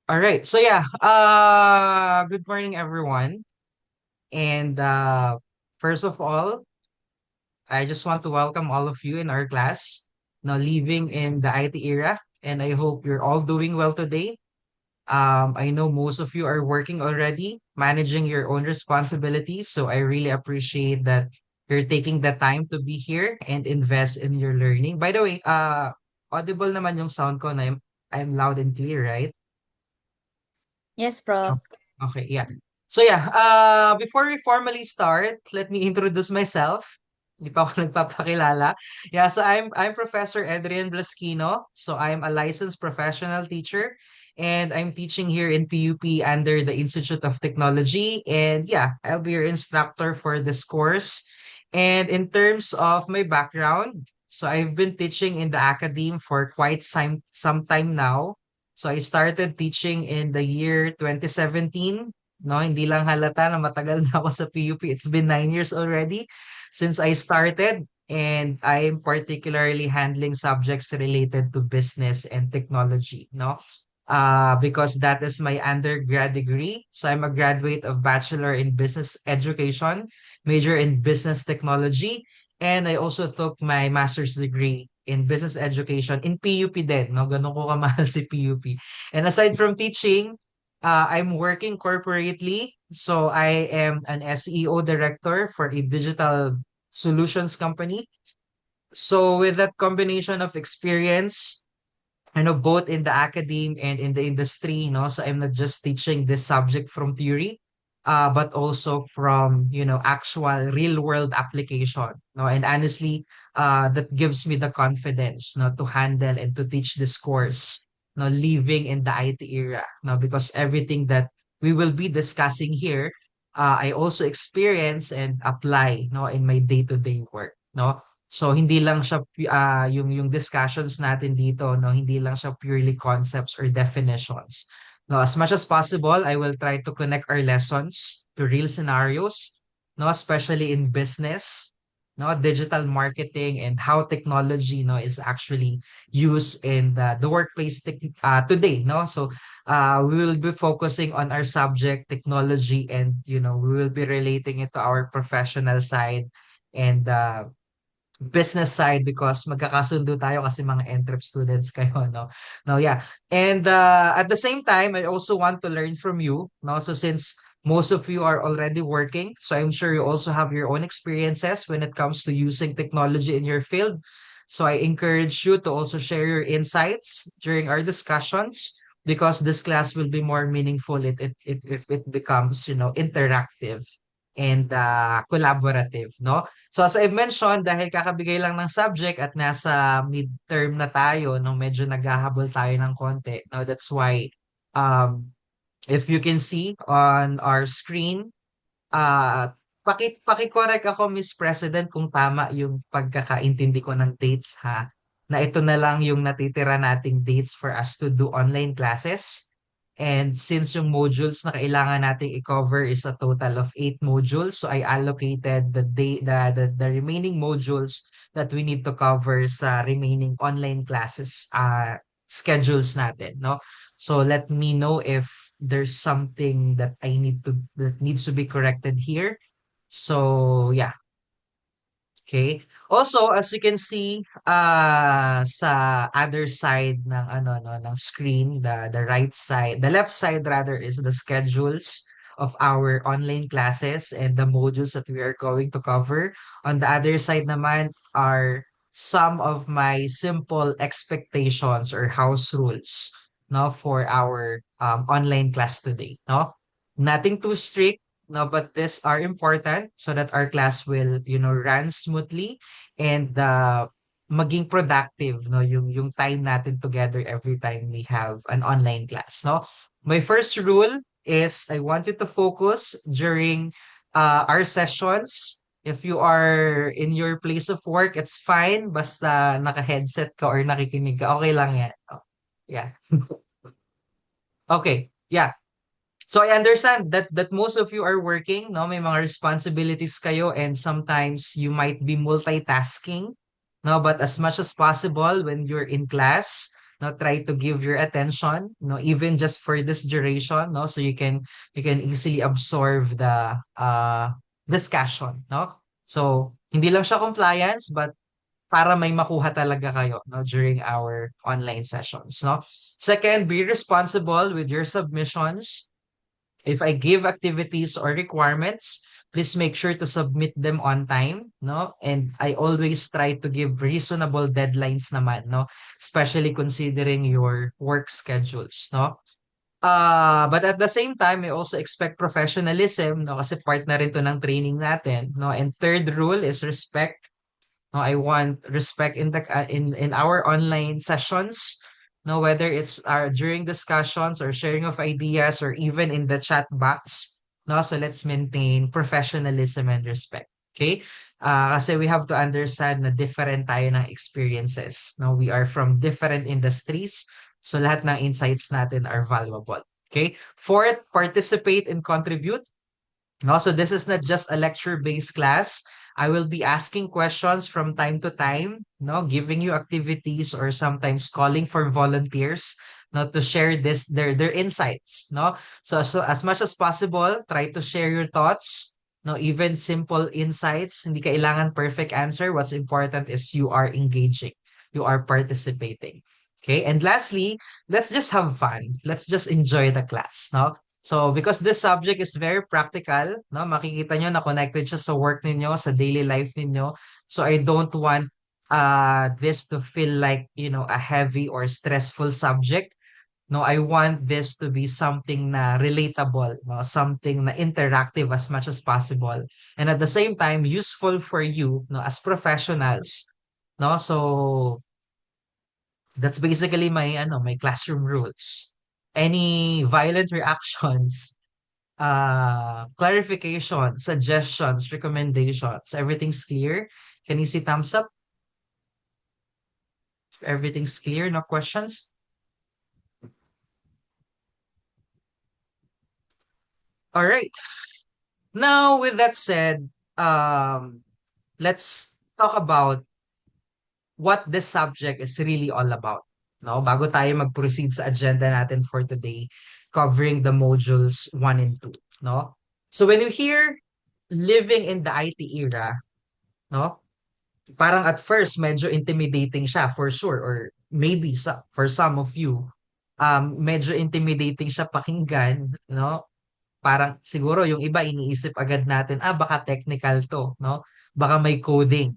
All right. Good morning everyone. And First of all, I just want to welcome all of you in our class now living in the IT era, and I hope you're all doing well today. I know most of you are working already, managing your own responsibilities, so I really appreciate that you're taking the time to be here and invest in your learning. By the way, audible naman yung sound ko na I'm loud and clear, right? Yes, Prof. Okay, yeah. Before we formally start, let me introduce myself. Hindi pa ako nagpapakilala. I'm Professor Adrian Blasquino. So I'm a licensed professional teacher and I'm teaching here in PUP under the Institute of Technology. And yeah, I'll be your instructor for this course. And in terms of my background, so I've been teaching in the academe for quite some time now. So I started teaching in the year 2017. No, hindi lang halata na matagal na ako sa PUP. It's been 9 years already since I started. And I'm particularly handling subjects related to business and technology, no? Because that is my undergrad degree. So I'm a graduate of Bachelor in Business Education, major in Business Technology, and I also took my master's degree in Business Education in PUP din, no? Ganun ko kamahal si PUP. And aside from teaching, I'm working corporately. So I am an SEO director for a digital solutions company. So with that combination of experience, I know both in the academe and in the industry, so I'm not just teaching this subject from theory, but also from, actual real world application. No, and honestly, that gives me the confidence, to handle and to teach this course, living in the IT era, because everything that we will be discussing here, I also experience and apply, in my day-to-day work, no? So hindi lang siya yung discussions natin dito, no, hindi lang siya purely concepts or definitions. No, as much as possible, I will try to connect our lessons to real scenarios, no, especially in business, no, digital marketing and how technology, is actually used in the workplace today, no. We will be focusing on our subject technology, and we will be relating it to our professional side and business side because magkakasundo tayo kasi mga entrep students kayo, no? No, yeah. And At the same time, I also want to learn from you, no? So since most of you are already working, so I'm sure you also have your own experiences when it comes to using technology in your field. So I encourage you to also share your insights during our discussions because this class will be more meaningful if it becomes, interactive and collaborative, no? So as I've mentioned, dahil kakabigay lang ng subject at nasa midterm na tayo, no, medyo naghahabol tayo ng konti. No, that's why um, if you can see on our screen, paki-correct ako, Miss President, kung tama yung pagkakaintindi ko ng dates ha. Na ito na lang yung natitira nating dates for us to do online classes. And since yung modules na kailangan nating i-cover is a total of 8 modules, so I allocated the remaining modules that we need to cover sa remaining online classes schedules natin, no? So let me know if there's something that needs to be corrected here. So yeah, okay. Also, as you can see, sa other side ng ano no ng screen, the right side, the left side rather is the schedules of our online classes and the modules that we are going to cover. On the other side naman are some of my simple expectations or house rules, no, for our online class today, no? Nothing too strict, no, but these are important so that our class will, run smoothly and maging productive, no, yung time natin together every time we have an online class, no. My first rule is I want you to focus during our sessions. If you are in your place of work, it's fine. Basta naka-headset ka or nakikinig ka, okay lang yan. Oh, yeah. Okay. Yeah. So I understand that most of you are working, no? May mga responsibilities kayo and sometimes you might be multitasking, no? But as much as possible when you're in class, no, try to give your attention, no, even just for this duration, no, so you can easily absorb the discussion, no? So, hindi lang siya compliance, but para may makuha talaga kayo, no, during our online sessions, no? Second, be responsible with your submissions. If I give activities or requirements, please make sure to submit them on time, no? And I always try to give reasonable deadlines naman, no? Especially considering your work schedules, no? But at the same time, I also expect professionalism, no? Kasi part na rin to ng training natin, no? And third rule is respect. No, I want respect in the in our online sessions. No, whether it's during discussions or sharing of ideas or even in the chat box. No, so let's maintain professionalism and respect. Okay? Kasi we have to understand na different tayo ng experiences. No, we are from different industries. So lahat ng insights natin are valuable. Okay? Fourth, participate and contribute. No, so this is not just a lecture-based class. I will be asking questions from time to time, no, giving you activities or sometimes calling for volunteers, no, to share their insights, no. So as much as possible, try to share your thoughts, no, even simple insights. Hindi kailangan perfect answer. What's important is you are engaging, you are participating. Okay, and lastly, let's just have fun. Let's just enjoy the class, no? So, because this subject is very practical, no, makikita nyo na connected siya sa work ninyo, sa daily life ninyo. So, I don't want this to feel like, a heavy or stressful subject. No, I want this to be something na relatable, no, something na interactive as much as possible. And at the same time, useful for you, no, as professionals. No, so that's basically my classroom rules. Any violent reactions, clarification, suggestions, recommendations, everything's clear? Can you see thumbs up? If everything's clear, no questions? All right. Now, with that said, let's talk about what this subject is really all about. No, bago tayo mag-proceed sa agenda natin for today, covering the modules 1 and 2, no? So when you hear living in the IT era, no? Parang at first medyo intimidating siya for sure, or maybe for some of you medyo intimidating siya pakinggan, no? Parang siguro yung iba iniisip agad natin, baka technical to, no? Baka may coding,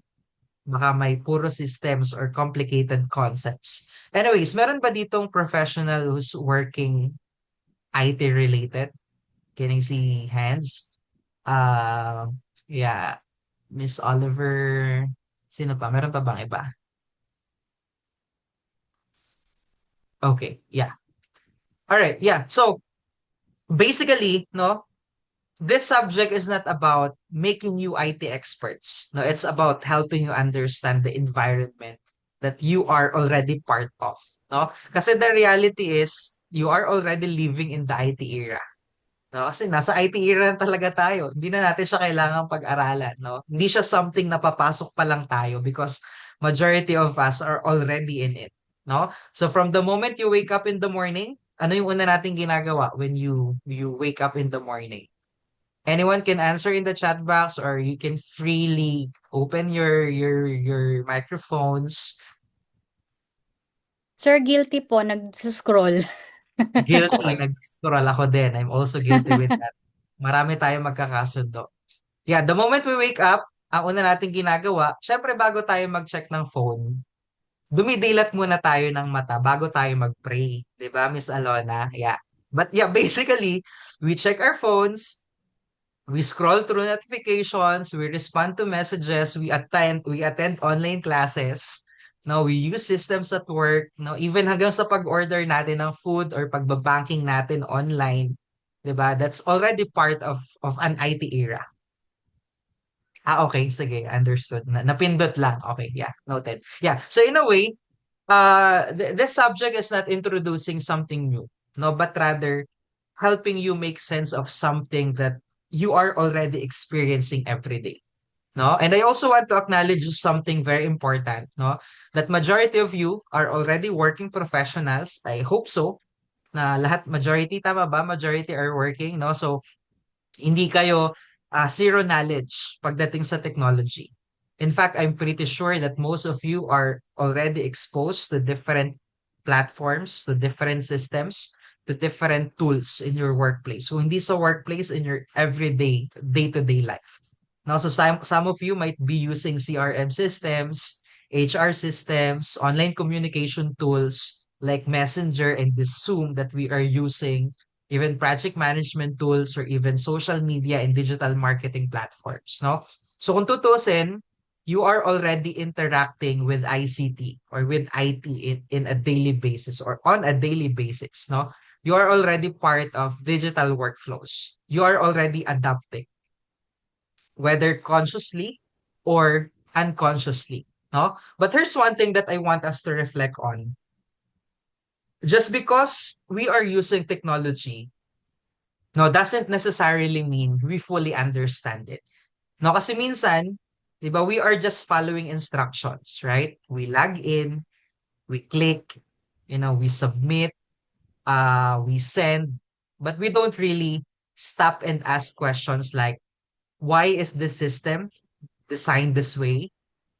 baka may puro systems or complicated concepts. Anyways, meron ba ditong professional who's working IT related? Can I see hands? Yeah, Miss Oliver. Sino pa? Meron pa bang iba? Okay, yeah. All right, yeah. So basically, no, this subject is not about making you IT experts. No, it's about helping you understand the environment that you are already part of. No, kasi the reality is you are already living in the IT era. No, kasi nasa IT era na talaga tayo. Hindi na natin siya kailangang pag-aralan, no? Hindi siya something na papasok pa lang tayo because majority of us are already in it, no? So from the moment you wake up in the morning, ano yung una nating ginagawa when you wake up in the morning? Anyone can answer in the chat box or you can freely open your microphones. Sir, guilty po, nag-scroll. Guilty, nag-scroll ako din. I'm also guilty with that. Marami tayong magkakasundo. Yeah, the moment we wake up, ang una nating ginagawa, syempre bago tayo mag-check ng phone, dumidilat muna tayo ng mata bago tayo mag-pray. 'Di ba, Miss Alona? Yeah. But yeah, basically, we check our phones, we scroll through notifications, we respond to messages, we attend online classes. No, we use systems at work, no, even hanggang sa pag-order natin ng food or pagbabanking natin online, 'di ba? That's already part of an IT era. Okay, sige, understood. Napindot lang. Okay, yeah, noted. Yeah, so in a way, this subject is not introducing something new, no, but rather helping you make sense of something that you are already experiencing every day. no? And I also want to acknowledge something very important, no? That majority of you are already working professionals. I hope so. Na lahat majority tama ba? Majority are working, no? So hindi kayo zero knowledge pagdating sa technology. In fact, I'm pretty sure that most of you are already exposed to different platforms, to different systems, to different tools in your workplace. So hindi sa workplace, in your everyday, day-to-day life. Now, so some of you might be using CRM systems, HR systems, online communication tools like Messenger and this Zoom that we are using, even project management tools or even social media and digital marketing platforms, no? So kung tutusin, you are already interacting with ICT or with IT in a daily basis or on a daily basis, no? You are already part of digital workflows. You are already adapting, whether consciously or unconsciously, no? But here's one thing that I want us to reflect on. Just because we are using technology, no, doesn't necessarily mean we fully understand it. No, kasi minsan, 'di ba, we are just following instructions, right? We log in, we click, we submit, we send, but we don't really stop and ask questions like, why is this system designed this way?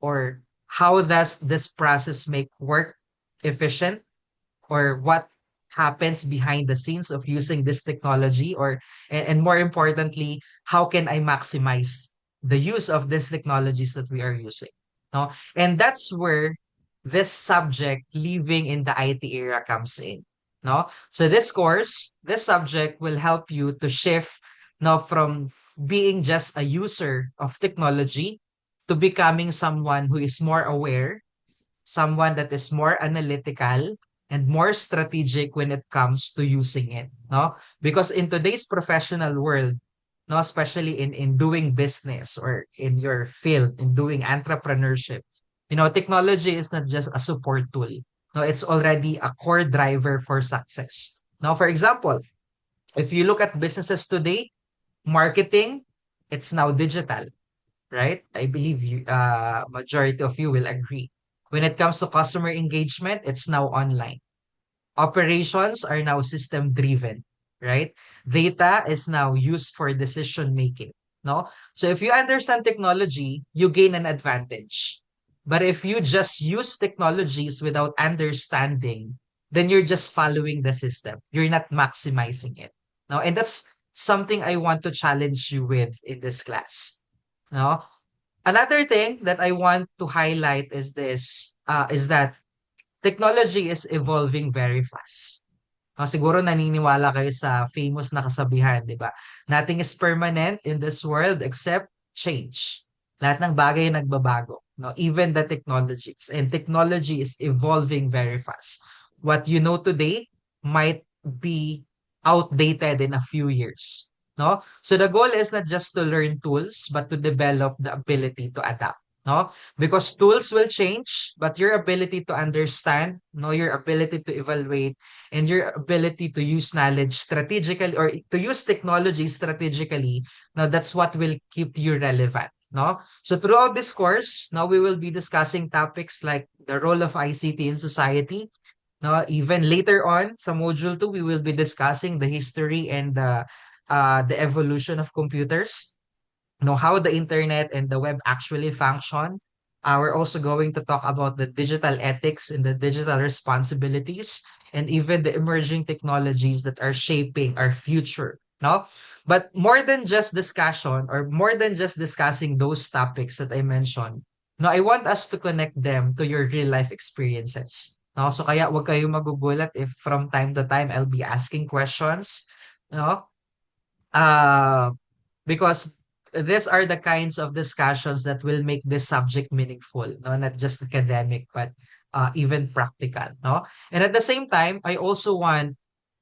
Or how does this process make work efficient? Or what happens behind the scenes of using this technology? Or and more importantly, how can I maximize the use of these technologies that we are using? No? And that's where this subject, living in the IT era, comes in. No? So this subject will help you to shift now from being just a user of technology to becoming someone who is more aware, someone that is more analytical and more strategic when it comes to using it, no? Because in today's professional world, no, especially in doing business or in your field, in doing entrepreneurship, technology is not just a support tool. No, it's already a core driver for success. Now, for example, if you look at businesses today, marketing, it's now digital, right? I believe majority of you will agree. When it comes to customer engagement, it's now online. Operations are now system driven, right? Data is now used for decision making, no? So if you understand technology, you gain an advantage. But if you just use technologies without understanding, then you're just following the system. You're not maximizing it. No, and that's something I want to challenge you with in this class. No? Another thing that I want to highlight is that technology is evolving very fast. Siguro naniniwala kayo sa famous na kasabihan, di ba? Nothing is permanent in this world except change. Lahat ng bagay nagbabago, no? Even the technologies. And technology is evolving very fast. What you know today might be outdated in a few years, no? So the goal is not just to learn tools, but to develop the ability to adapt, no? Because tools will change, but your ability to understand, no, your ability to evaluate, and your ability to use knowledge strategically or to use technology strategically, now that's what will keep you relevant. No? So throughout this course, now we will be discussing topics like the role of ICT in society. No, even later on, sa module 2, we will be discussing the history and the evolution of computers, how the internet and the web actually function. We're also going to talk about the digital ethics and the digital responsibilities and even the emerging technologies that are shaping our future. No? But more than just discussion or more than just discussing those topics that I mentioned, no, I want us to connect them to your real life experiences. No? So kaya wag kayo magugulat if from time to time I'll be asking questions. No? Uh, because these are the kinds of discussions that will make this subject meaningful, no? Not just academic, but even practical, no? And at the same time, I also want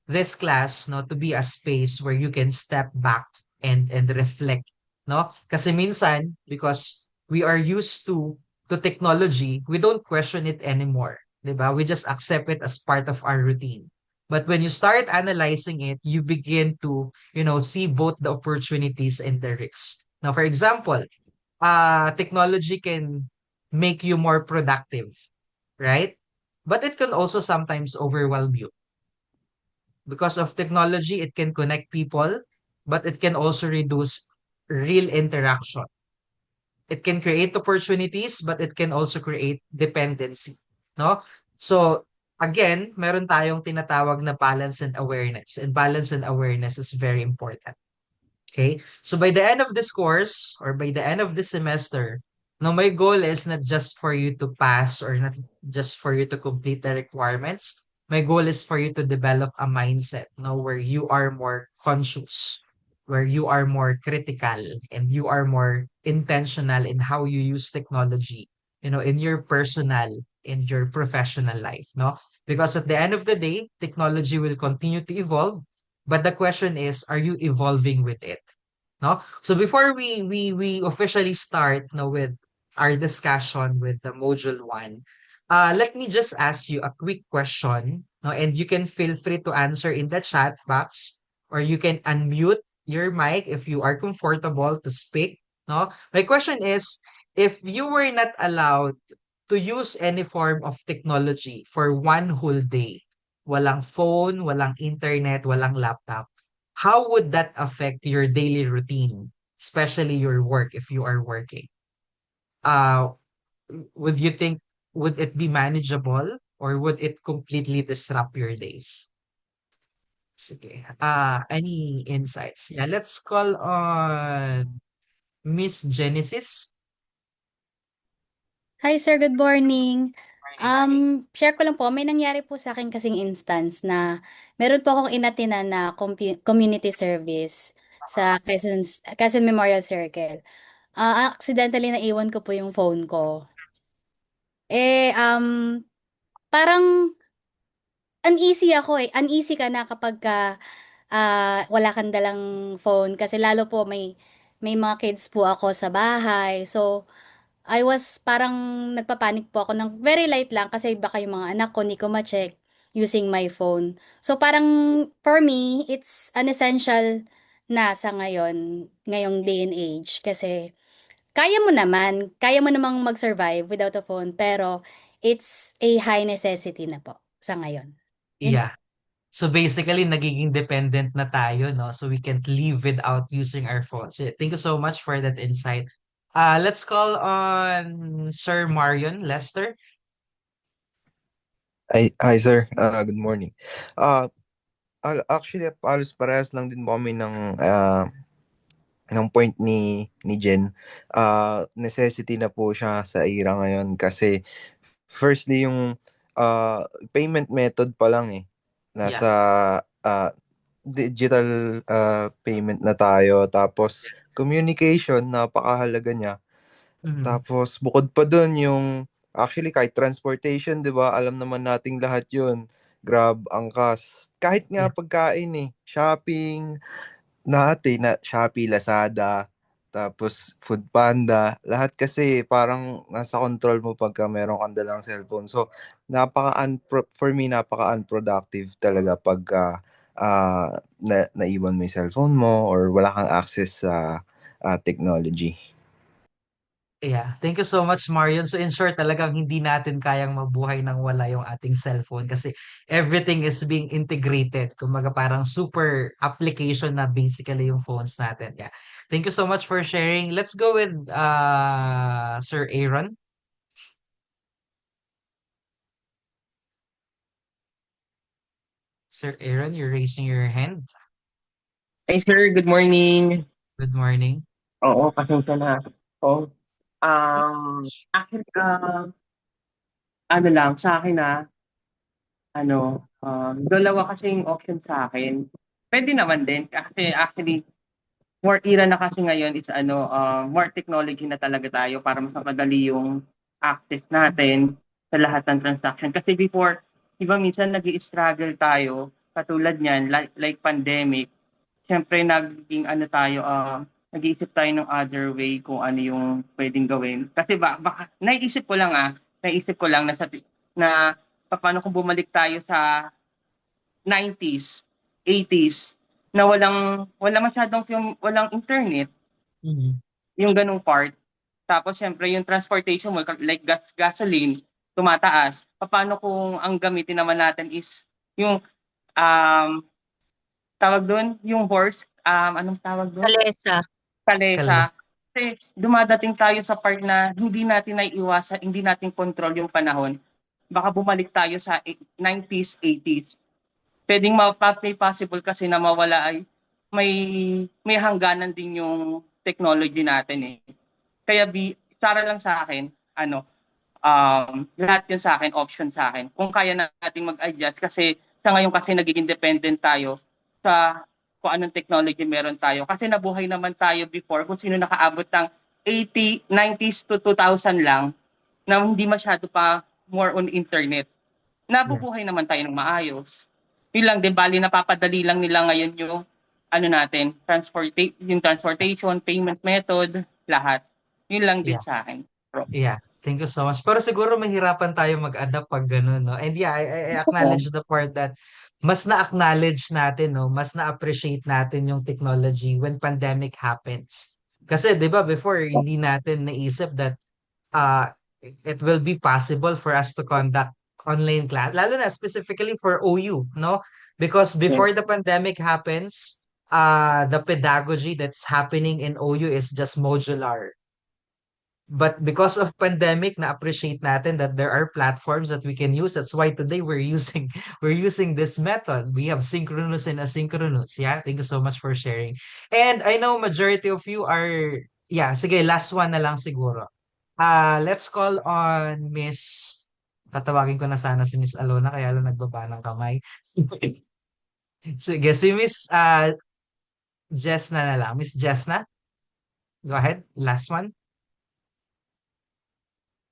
this class, no, to be a space where you can step back and reflect, no? Kasi minsan, because we are used to technology, we don't question it anymore, 'di ba? We just accept it as part of our routine. But when you start analyzing it, you begin to, see both the opportunities and the risks. Now, for example, technology can make you more productive, right? But it can also sometimes overwhelm you. Because of technology, it can connect people, but it can also reduce real interaction. It can create opportunities, but it can also create dependency, no? So, again, meron tayong tinatawag na balance and awareness. And balance and awareness is very important. Okay? So by the end of this course or by the end of this semester, no, my goal is not just for you to pass or not just for you to complete the requirements. My goal is for you to develop a mindset, no, where you are more conscious, where you are more critical, and you are more intentional in how you use technology, in your personal, in your professional life, no? Because at the end of the day, technology will continue to evolve, but the question is, are you evolving with it? No? So before we officially start no with our discussion with the module 1, let me just ask you a quick question, no, and you can feel free to answer in the chat box or you can unmute your mic if you are comfortable to speak, no? My question is, if you were not allowed to use any form of technology for one whole day, walang phone, walang internet, walang laptop, how would that affect your daily routine, especially your work if you are working? Uh, would you think would it be manageable or would it completely disrupt your day? Sige. Any insights? Yeah, let's call on Miss Genesis. Hi sir, good morning. Morning. Share ko lang po, may nangyari po sa akin kasing instance na meron po akong inatinan na community service sa Quezon Memorial Circle. Accidentally naiwan ko po yung phone ko. Eh, parang uneasy ako eh. Uneasy ka na kapag wala kang dalang phone kasi lalo po may mga kids po ako sa bahay. So, I was parang nagpapanik po ako ng very light lang kasi baka yung mga anak ko hindi ko ma-check using my phone. So parang for me, it's an essential na sa ngayong day and age kasi kaya mo namang mag-survive without a phone pero it's a high necessity na po sa ngayon. Yun po. Yeah. So basically, nagiging dependent na tayo, no? So we can't live without using our phones. So thank you so much for that insight. Let's call on Sir Marion Lester. Hi sir, good morning. Ah, actually halos parehas lang din po kami ng point ni Jen. Necessity na po siya sa era ngayon kasi firstly yung payment method pa lang eh. Yeah. Nasa ah, digital payment na tayo, tapos communication napakahalaga niya. Mhm. Tapos bukod pa dun yung actually kahit transportation, 'di ba? Alam naman nating lahat 'yun. Grab, angkas, kahit nga Yeah. pagkain shopping natin na Shopee, Lazada, tapos Foodpanda, lahat kasi parang nasa control mo pagka meron kang dalang cellphone. So, for me napaka-unproductive talaga pagka naiwan mo yung cellphone mo or wala kang access sa technology. Yeah. Thank you so much, Marion. So in short, talagang hindi natin kayang mabuhay nang wala yung ating cellphone kasi everything is being integrated. Kumbaga parang super application na basically yung phones natin. Yeah. Thank you so much for sharing. Let's go with Sir Aaron. Sir Aaron, you're raising your hand. Hey sir, good morning. Good morning. Oo, pasensya na. Oh, actually, ano lang, sa akin dalawa kasing option sa akin. Pwede naman din, kasi actually, more era na kasi ngayon is more technology na talaga tayo para mas mapadali yung access natin sa lahat ng transaction. Kasi before, iba minsan nag-i-struggle tayo, katulad niyan, like pandemic, siyempre naging nag-iisip tayo ng other way kung ano yung pwedeng gawin. Kasi baka naisip ko lang na paano kung bumalik tayo sa 90s, 80s na walang masyadong walang internet, Mhm. yung ganung part. Tapos syempre yung transportation mo, like gasoline, tumataas. Paano kung ang gamitin naman natin is yung um, tawag doon, yung horse, anong tawag doon? Kalesa. Kalesa. Kalis. Kasi dumadating tayo sa part na hindi natin naiiwasan, hindi natin control yung panahon. Baka bumalik tayo sa 90s, 80s. Pwedeng may possible kasi na mawala ay may hangganan din yung technology natin eh. Kaya para lang sa akin, lahat yun sa akin, option sa akin. Kung kaya nating mag-adjust kasi sa ngayon kasi nagiging dependent tayo sa kung anong technology meron tayo. Kasi nabuhay naman tayo before kung sino nakaabot ng 90s to 2000 lang na hindi masyado pa more on internet. Yeah. Nabubuhay naman tayo ng maayos. Yun lang din, bali napapadali lang nila ngayon yung yung transportation, payment method, lahat. Yun lang din Yeah. sa akin. Yeah. Thank you so much. Pero siguro mahirapan tayo mag-adapt pag ganun, no? And yeah, I acknowledge the part that mas na-acknowledge natin, no? Mas na-appreciate natin yung technology when pandemic happens. Kasi 'di ba before hindi natin naisip that uh it will be possible for us to conduct online class, lalo na specifically for OU, no? Because before the pandemic happens, the pedagogy that's happening in OU is just modular. But because of pandemic, na-appreciate natin that there are platforms that we can use. That's why today we're using we're using this method. We have synchronous and asynchronous. Yeah, thank you so much for sharing. And I know majority of you are, yeah, sige, last one na lang siguro. Let's call on Miss, tatawagin ko na sana si Miss Alona, kaya lang nagbaba ng kamay. Sige, si Miss Jess na lang. Miss Jess na? Go ahead, last one.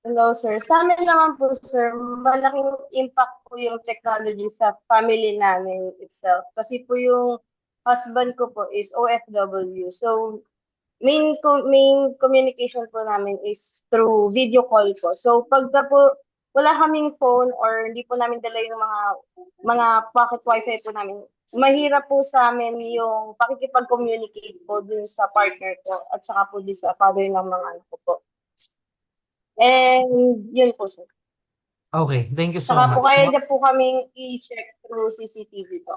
Hello, sir. Sa amin naman po, sir, malaking impact po yung technology sa family namin itself. Kasi po yung husband ko po is OFW. So, main communication po namin is through video call po. So, pagka po wala kaming phone or hindi po namin dala yung mga pocket wifi po namin, mahirap po sa amin yung pakikipag-communicate po dun sa partner ko at saka po dun sa father ng mga anak ko po. And yun po, sir. Okay, thank you so Saka po much. kaya No? niya po kaming i-check through CCTV po.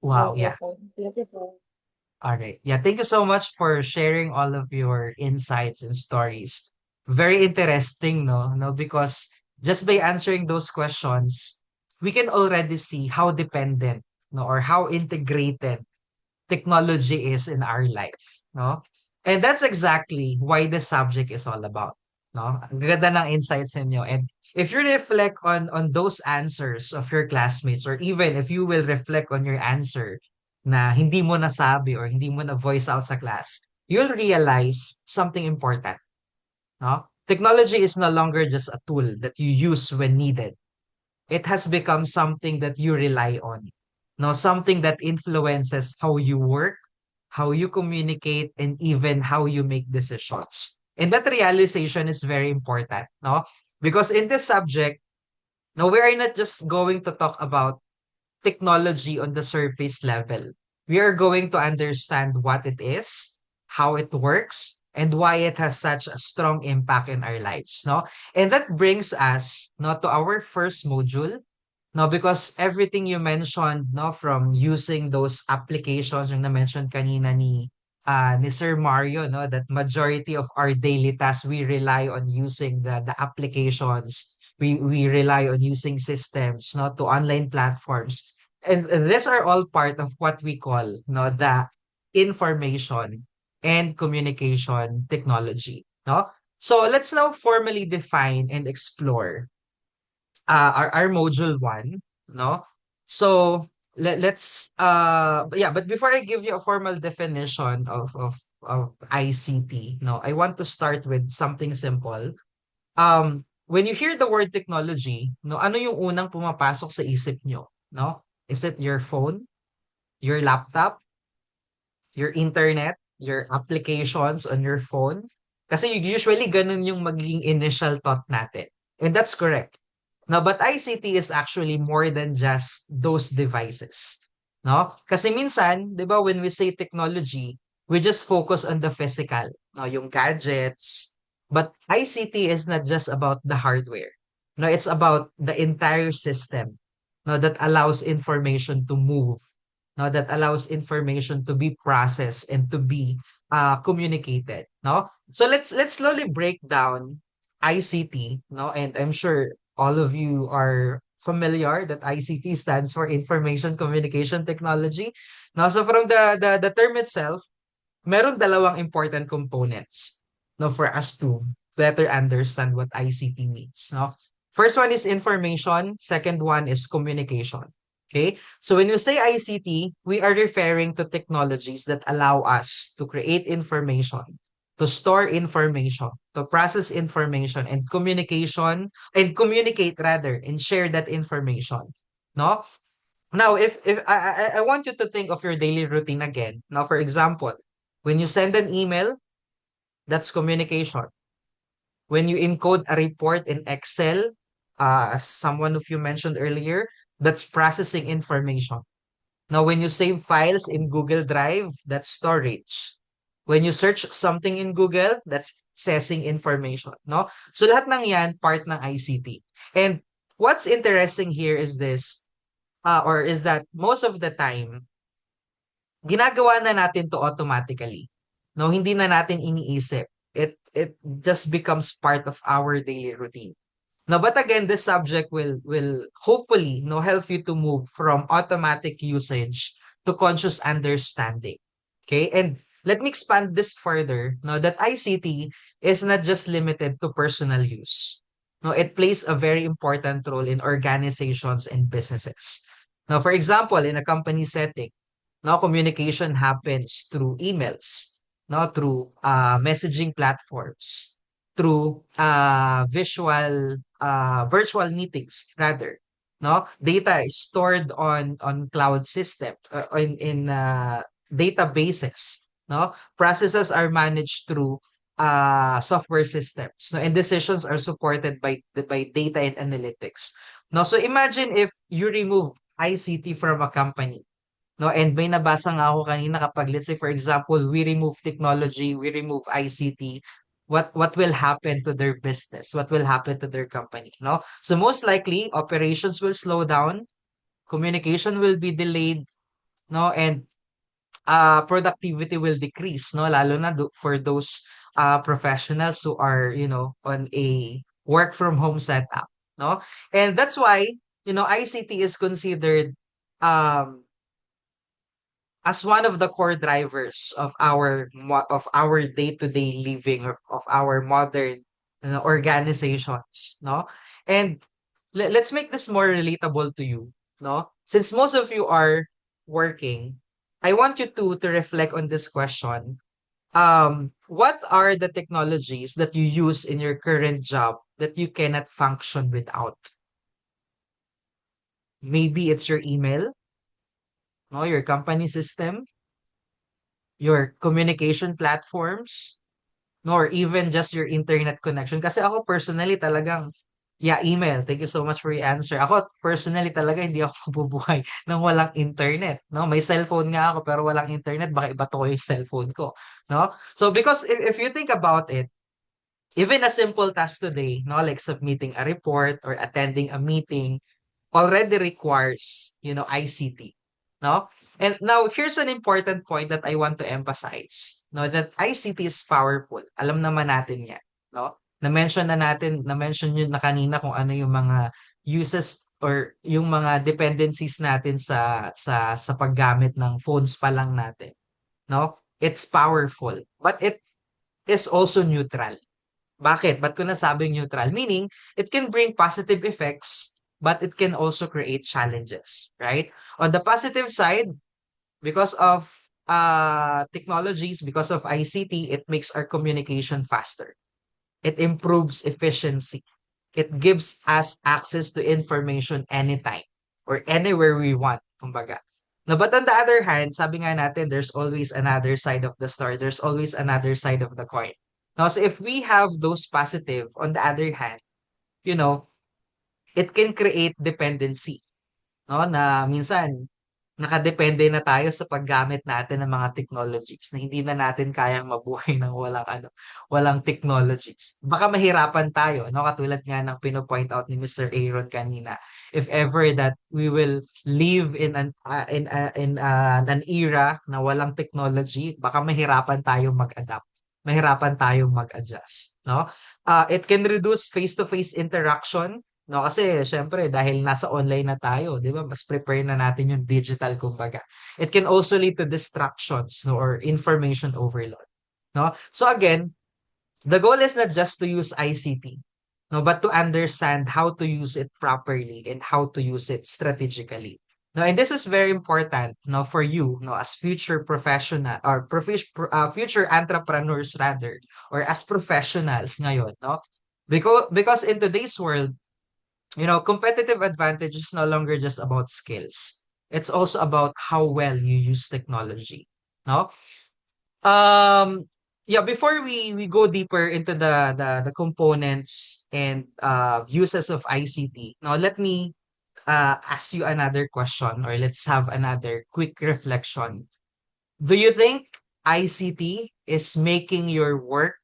Wow, Thank you, yeah. sir. Thank you, sir. All right. Yeah, thank you so much for sharing all of your insights and stories. Very interesting, no? No, because just by answering those questions, we can already see how dependent, no, or how integrated technology is in our life, no? And that's exactly why the subject is all about, no? Ang ganda ng insights ninyo. And if you reflect on those answers of your classmates, or even if you will reflect on your answer na hindi mo nasabi or hindi mo na voice out sa class, you'll realize something important, no? Technology is no longer just a tool that you use when needed. It has become something that you rely on. No, something that influences how you work, how you communicate, and even how you make decisions. And that realization is very important, no? Because in this subject, no, we are not just going to talk about technology on the surface level. We are going to understand what it is, how it works, and why it has such a strong impact in our lives, no? And that brings us, no, to our first module, no, because everything you mentioned, no, from using those applications yung na-mention kanina ni Sir Mario, no, that majority of our daily tasks we rely on using the applications. We rely on using systems, no, to online platforms. And these are all part of what we call, no, the information and communication technology, no? So let's now formally define and explore our module 1, no? So let's but before I give you a formal definition of ICT, no, I want to start with something simple. When you hear the word technology, no, ano yung unang pumapasok sa isip nyo, no? Is it your phone, your laptop, your internet, your applications on your phone? Kasi usually ganun yung magiging initial thought natin. And that's correct. No, but ICT is actually more than just those devices. No? Kasi minsan, 'di ba, when we say technology, we just focus on the physical, no, yung gadgets, But ICT is not just about the hardware. No, it's about the entire system. No, that allows information to move. No, that allows information to be processed and to be communicated. No, so let's slowly break down ICT. No, and I'm sure all of you are familiar that ICT stands for Information Communication Technology. Now, so from the term itself, meron dalawang important components, no, for us to better understand what ICT means, no? First one is information, second one is communication. Okay? So when we say ICT, we are referring to technologies that allow us to create information, to store information, to process information and communicate rather and share that information, no? Now, if I want you to think of your daily routine again. Now, for example, when you send an email, that's communication. When you encode a report in Excel, as someone of you mentioned earlier, that's processing information. Now, when you save files in Google Drive, that's storage. When you search something in Google, that's accessing information, no? So lahat ng yan part ng ICT. And what's interesting here is this, or is that most of the time, ginagawa na natin 'to automatically. No, hindi na natin iniisip. It just becomes part of our daily routine. No, but again, this subject will hopefully no help you to move from automatic usage to conscious understanding. Okay? And let me expand this further. No, that ICT is not just limited to personal use. No, it plays a very important role in organizations and businesses. Now, for example, in a company setting, no, communication happens through emails, no, through messaging platforms, through virtual meetings rather. No, data is stored on cloud system, in databases. No, processes are managed through software systems. No, and decisions are supported by data and analytics. No, so imagine if you remove ICT from a company. No, and may nabasa nga ako kanina kapag let's say for example, we remove technology, we remove ICT, what will happen to their business? What will happen to their company, no? So most likely operations will slow down, communication will be delayed, no, and productivity will decrease, no, lalo na for those professionals who are, on a work from home setup, no? And that's why, ICT is considered um as one of the core drivers of our day-to-day living of our modern organizations, no? And let's make this more relatable to you, no? Since most of you are working, I want you to reflect on this question. What are the technologies that you use in your current job that you cannot function without? Maybe it's your email, no, your company system, your communication platforms, nor even just your internet connection. Kasi ako personally talagang, yeah, email. Thank you so much for your answer. Ako personally talaga hindi ako mabubuhay ng walang internet, no? May cellphone nga ako pero walang internet, baka ibato ko yung cellphone ko, no? So because if you think about it, even a simple task today, no, like submitting a report or attending a meeting, already requires, ICT, no? And now here's an important point that I want to emphasize, no, that ICT is powerful. Alam naman natin 'yan, no? Na-mention yun na kanina kung ano yung mga uses or yung mga dependencies natin sa paggamit ng phones pa lang natin, no? It's powerful, but it is also neutral. Bakit? Ba't ko nasabing neutral? Meaning, it can bring positive effects, but it can also create challenges, right? On the positive side, because of technologies, because of ICT, it makes our communication faster. It improves efficiency. It gives us access to information anytime or anywhere we want, kumbaga. No, but on the other hand, sabi nga natin, there's always another side of the story. There's always another side of the coin. Now, so if we have those positive, on the other hand, you know, it can create dependency, no? Na minsan, nakadepende na tayo sa paggamit natin ng mga technologies na hindi na natin kayang mabuhay ng walang technologies. Baka mahirapan tayo, no? Katulad nga ng pino-point out ni Mr. Aaron kanina. If ever that we will live in an era na walang technology, baka mahirapan tayong mag-adapt. Mahirapan tayong mag-adjust, no? It can reduce face-to-face interaction. No, kasi syempre dahil nasa online na tayo, 'di ba? Mas prepare na natin yung digital kumbaga. It can also lead to distractions, no, or information overload, no? So again, the goal is not just to use ICT, no, but to understand how to use it properly and how to use it strategically. No, and this is very important, no, for you, no, as future professional or future entrepreneurs rather, or as professionals ngayon, no? Because in today's world, competitive advantage is no longer just about skills. It's also about how well you use technology. No? Um, yeah, before we go deeper into the components and uses of ICT, now let me ask you another question, or let's have another quick reflection. Do you think ICT is making your work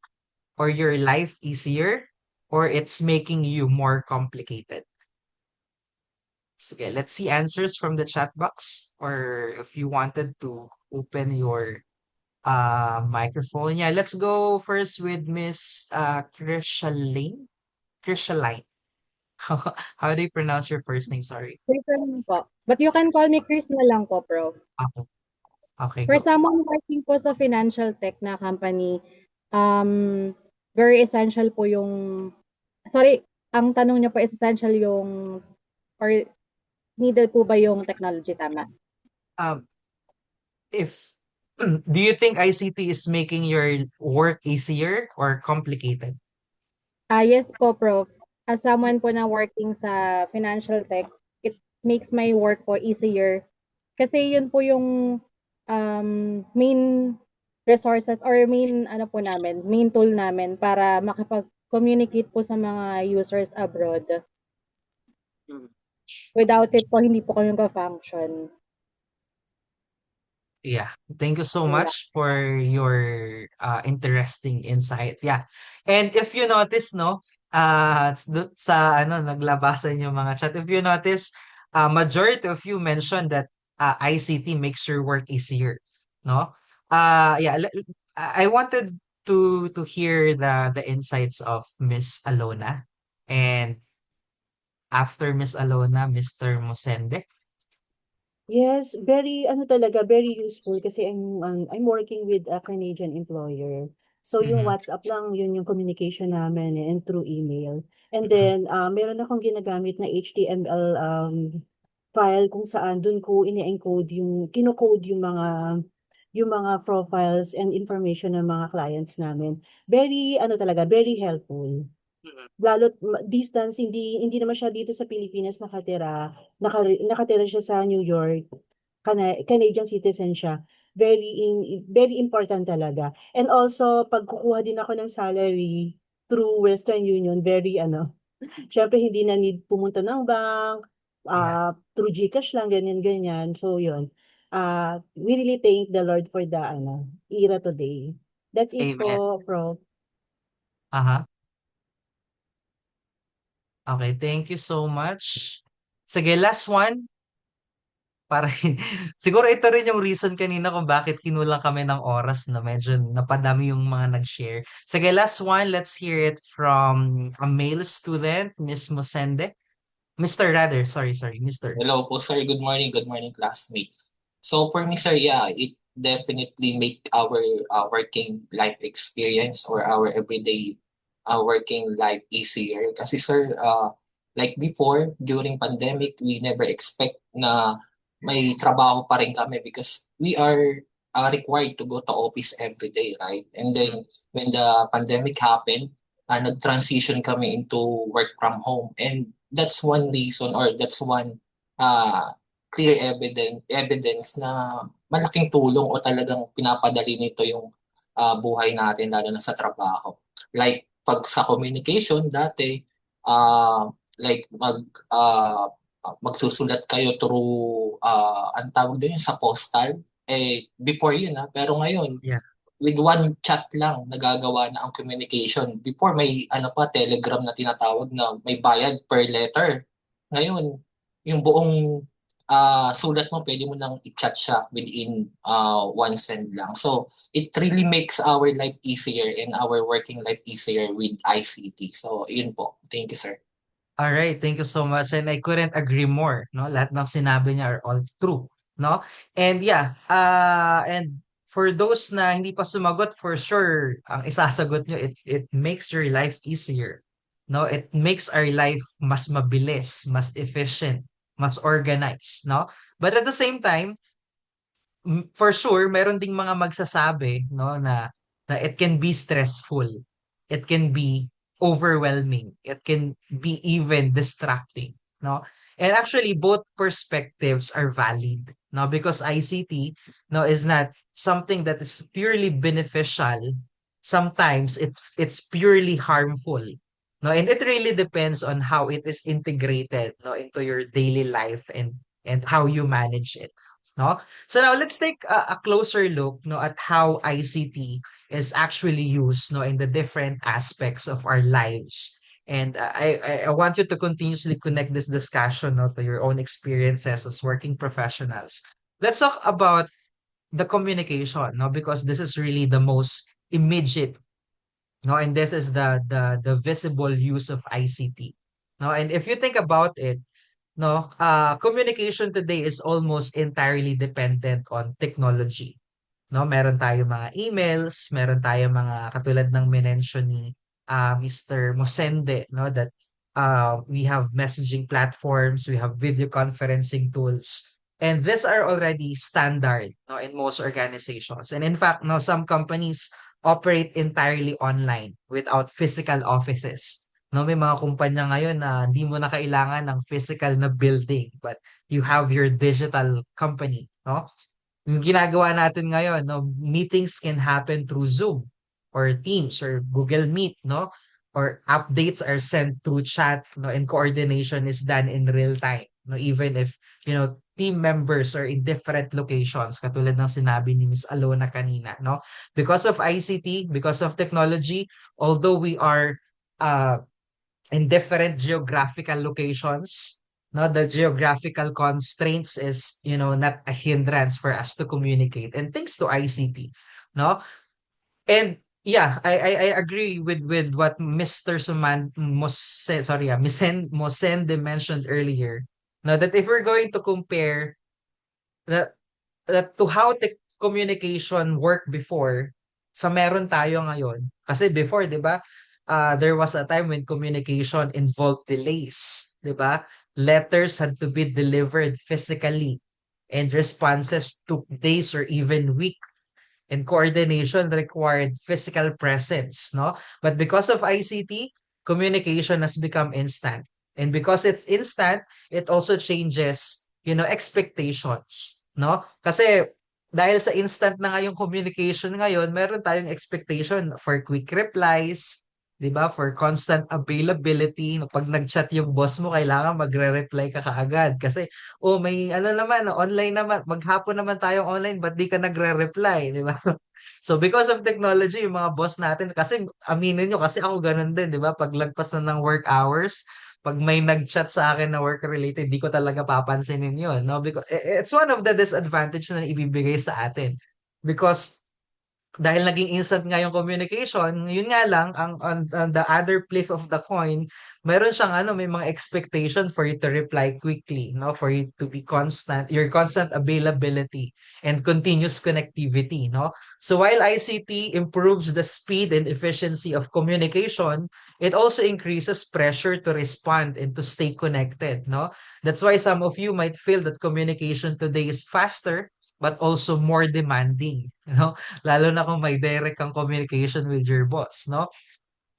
or your life easier, or it's making you more complicated? Sige, let's see answers from the chat box, or if you wanted to open your microphone. Yeah, let's go first with Miss Krishaline. Krishaline. How do you pronounce your first name? Sorry. Chris naman po. But you can call me Chris na lang po, bro. Okay, okay, For go. someone working po sa financial tech na company, very essential po yung, sorry, ang tanong niyo po is essential yung, or needed po ba yung technology, tama? Um, if do you think ICT is making your work easier or complicated? Yes po, Prof. As someone po na working sa financial tech, it makes my work po easier. Kasi yun po yung main resources or main main tool namin para makapag-communicate po sa mga users abroad. Without it po, hindi po kami function. Yeah, thank you so Yeah. much for your interesting insight. Yeah. And if you notice, no, sa naglabasan yung mga chat, if you notice, majority of you mentioned that ICT makes your work easier, no? Yeah, I wanted to hear the insights of Miss Alona, and after Miss Alona, Mr. Mosende. Yes, very useful kasi I'm working with a Canadian employer. So yung Mhm. WhatsApp lang, yun yung communication namin and through email. And Mhm. then meron akong ginagamit na HTML file kung saan dun ko ini-encode kino-code yung mga profiles and information ng mga clients namin. Very very helpful. Mhm. Lalo't distance, hindi naman siya dito sa Pilipinas nakatira. Nakatira siya sa New York. Canadian citizen siya. Very important talaga. And also, pag kukuha din ako ng salary through Western Union, very syempre hindi na need pumunta ng bank, Yeah. through GCash lang, ganyan. So, yun. We really thank the Lord for the era today. That's it Amen. po, Prof. Aha. Okay, thank you so much. Sige, last one. Para siguro ito rin yung reason kanina kung bakit kinulang kami ng oras na medyo napadami yung mga nag-share. Sige, last one. Let's hear it from a male student, Miss Mosende. Mr. rather, sorry, Mr. Hello po, sir. Good morning, classmate. So for me, sir, yeah, it definitely make our working life experience or our everyday working life easier. Kasi sir, like before, during pandemic, we never expect na may trabaho pa rin kami because we are required to go to office every day, right? And then when the pandemic happened, nag-transition kami into work from home. And that's one reason or that's one clear evidence na malaking tulong o talagang pinapadali nito yung buhay natin lalo na sa trabaho. Like pag sa communication dati like magsusulat kayo through, ang tawag doon, yung sa postal. Before yun, pero ngayon, Yeah. with one chat lang, nagagawa na ang communication. Before, may Telegram na tinatawag na may bayad per letter. Ngayon, yung buong sulat mo, pwede mo nang i-chat siya within one send lang. So, it really makes our life easier and our working life easier with ICT. So, yun po. Thank you, sir. All right, thank you so much. And I couldn't agree more, no? Lahat ng sinabi niya are all true, no? And yeah, and for those na hindi pa sumagot, for sure, ang isasagot nyo, it makes your life easier, no? It makes our life mas mabilis, mas efficient, mas organized, no? But at the same time, for sure, meron ding mga magsasabi, no, na it can be stressful. It can be overwhelming. It can be even distracting, no? And actually, both perspectives are valid, no? Because ICT, no, is not something that is purely beneficial. Sometimes it's purely harmful, no? And it really depends on how it is integrated, no, into your daily life and how you manage it, no? So now let's take a closer look, no, at how ICT is actually used, no, in the different aspects of our lives. And I want you to continuously connect this discussion, no, to your own experiences as working professionals. Let's talk about the communication, no, because this is really the most immediate, no, and this is the visible use of ICT, no. And if you think about it, no, communication today is almost entirely dependent on technology. No, meron tayong mga emails, meron tayong mga katulad ng minention ni Mr. Mosende, no, that we have messaging platforms, we have video conferencing tools, and these are already standard, no, in most organizations. And in fact, no, some companies operate entirely online without physical offices. No, may mga kumpanya ngayon na hindi mo na kailangan ng physical na building, but you have your digital company, no? Yung ginagawa natin ngayon, no, meetings can happen through Zoom or Teams or Google Meet, no? Or updates are sent through chat, no, and coordination is done in real time. No, even if, team members are in different locations, katulad ng sinabi ni Miss Alona kanina, no? Because of ICT, because of technology, although we are uh, in different geographical locations, no, the geographical constraints is, not a hindrance for us to communicate, and thanks to ICT, no. And yeah, I agree with what Mr. Suman Mose, sorry, Mosende mentioned earlier, no, that if we're going to compare that to how communication worked before sa meron tayo ngayon. Kasi before, 'di ba? There was a time when communication involved delays, 'di ba? Letters had to be delivered physically and responses took days or even weeks, and coordination required physical presence, no? But because of ICT, communication has become instant. And because it's instant, it also changes, expectations, no? Kasi dahil sa instant na nga yung communication ngayon, meron tayong expectation for quick replies, 'di ba? For constant availability. No, pag nag-chat yung boss mo, kailangan magre-reply ka kaagad kasi may ano naman, online naman, maghapon naman tayong online, ba't di ka nagre-reply, di ba? So because of technology, yung mga boss natin, kasi aminin nyo, kasi ako ganun din, di ba? Pag lagpas na ng work hours, pag may nag-chat sa akin na work-related, di ko talaga papansinin yun, no? Because it's one of the disadvantage na ibibigay sa atin. Because dahil naging instant nga yung communication, yun nga lang, ang the other flip of the coin, meron siyang may mga expectation for you to reply quickly, no? For you to be constant, your constant availability and continuous connectivity, no? So while ICT improves the speed and efficiency of communication, it also increases pressure to respond and to stay connected, no? That's why some of you might feel that communication today is faster, but also more demanding, lalo na kung may direct kang communication with your boss, no?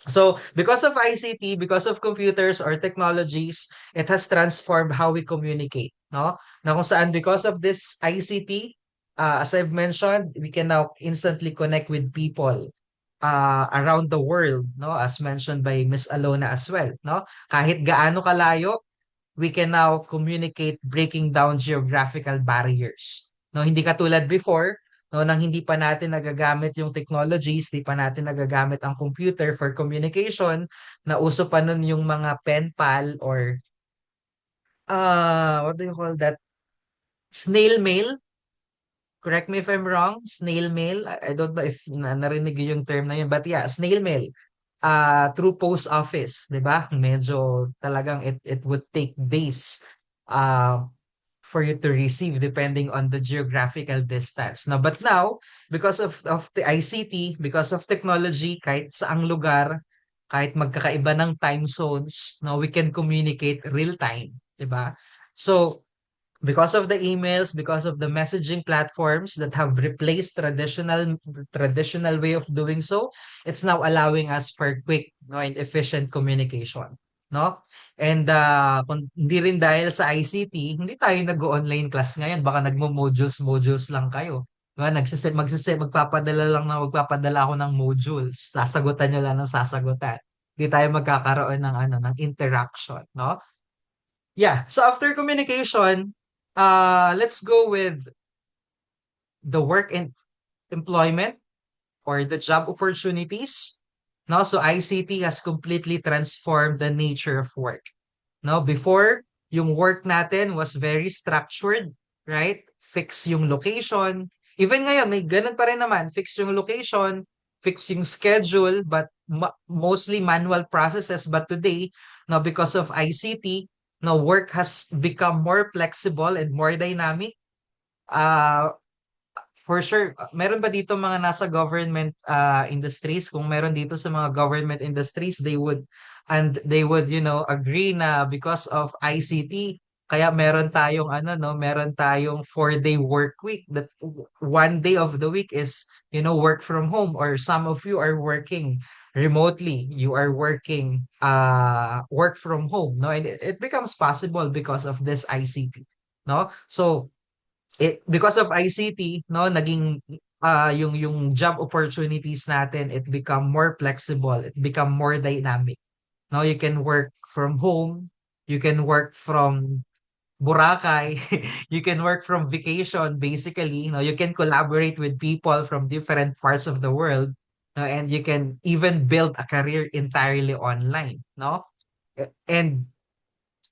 So, because of ICT, because of computers or technologies, it has transformed how we communicate, no? Na kung saan because of this ICT, as I've mentioned, we can now instantly connect with people around the world, no? As mentioned by Miss Alona as well, no? Kahit gaano kalayo, we can now communicate breaking down geographical barriers. No, hindi katulad before, no, nang hindi pa natin nagagamit yung technologies, hindi pa natin nagagamit ang computer for communication, na uso pa nun yung mga pen pal or what do you call that? Snail mail. Correct me if I'm wrong. Snail mail. I don't know if narinig yung term na yun. But yeah, snail mail. Through post office, 'di ba? Medyo talagang it would take days uh, for you to receive depending on the geographical distance. No, but now, because of the ICT, because of technology, kahit saang lugar, kahit magkakaiba ng time zones, no, we can communicate real time, 'di ba? So, because of the emails, because of the messaging platforms that have replaced traditional way of doing so, it's now allowing us for quick, no, and efficient communication, no? And kung hindi rin dahil sa ICT, hindi tayo nag-online class ngayon, baka nagmo-modules lang kayo. Diba? Magpapadala ako ng modules. Sasagutan nyo lang ng sasagutan. Hindi tayo magkakaroon ng interaction, no? Yeah, so after communication, let's go with the work and employment or the job opportunities. No, so ICT has completely transformed the nature of work. No, before yung work natin was very structured, right? Fix yung location. Even ngayon, may ganun pa rin naman. Fix yung location, fix yung schedule, but mostly manual processes. But today, now because of ICT, now work has become more flexible and more dynamic. For sure, meron ba dito mga nasa government industries? Kung meron dito sa mga government industries, they would agree na because of ICT, kaya meron tayong meron tayong 4-day work week, that one day of the week is work from home, or some of you are working remotely, you are working work from home, no? And it becomes possible because of this ICT, no? So because of ICT, no, naging yung job opportunities natin, it become more flexible, it become more dynamic. No, you can work from home, you can work from Boracay, you can work from vacation basically, you can collaborate with people from different parts of the world, and you can even build a career entirely online, no? And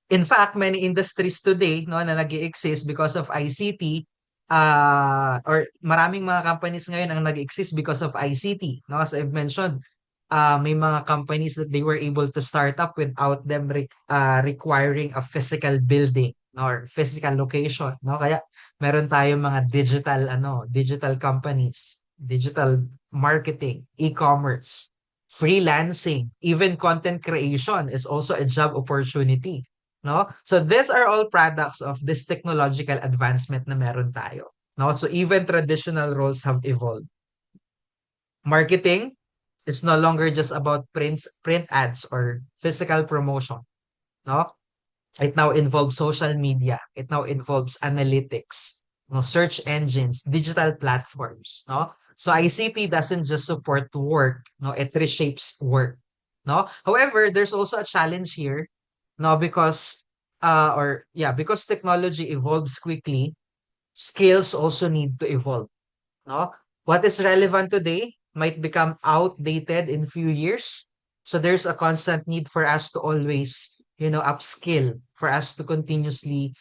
in fact, many industries today, no, na nag-exist because of ICT, or maraming mga companies ngayon ang nag-exist because of ICT, no? As I've mentioned, may mga companies that they were able to start up without them requiring a physical building, no, or physical location, no? Kaya meron tayong mga digital companies, digital marketing, e-commerce, freelancing, even content creation is also a job opportunity. No? So these are all products of this technological advancement na meron tayo. No? So even traditional roles have evolved. Marketing is no longer just about print ads or physical promotion. No? It now involves social media. It now involves analytics, no, search engines, digital platforms. No? So ICT doesn't just support work, no, it reshapes work. No? However, there's also a challenge here, no, because because technology evolves quickly, skills also need to evolve, no? What is relevant today might become outdated in few years. So there's a constant need for us to always, upskill, for us to continuously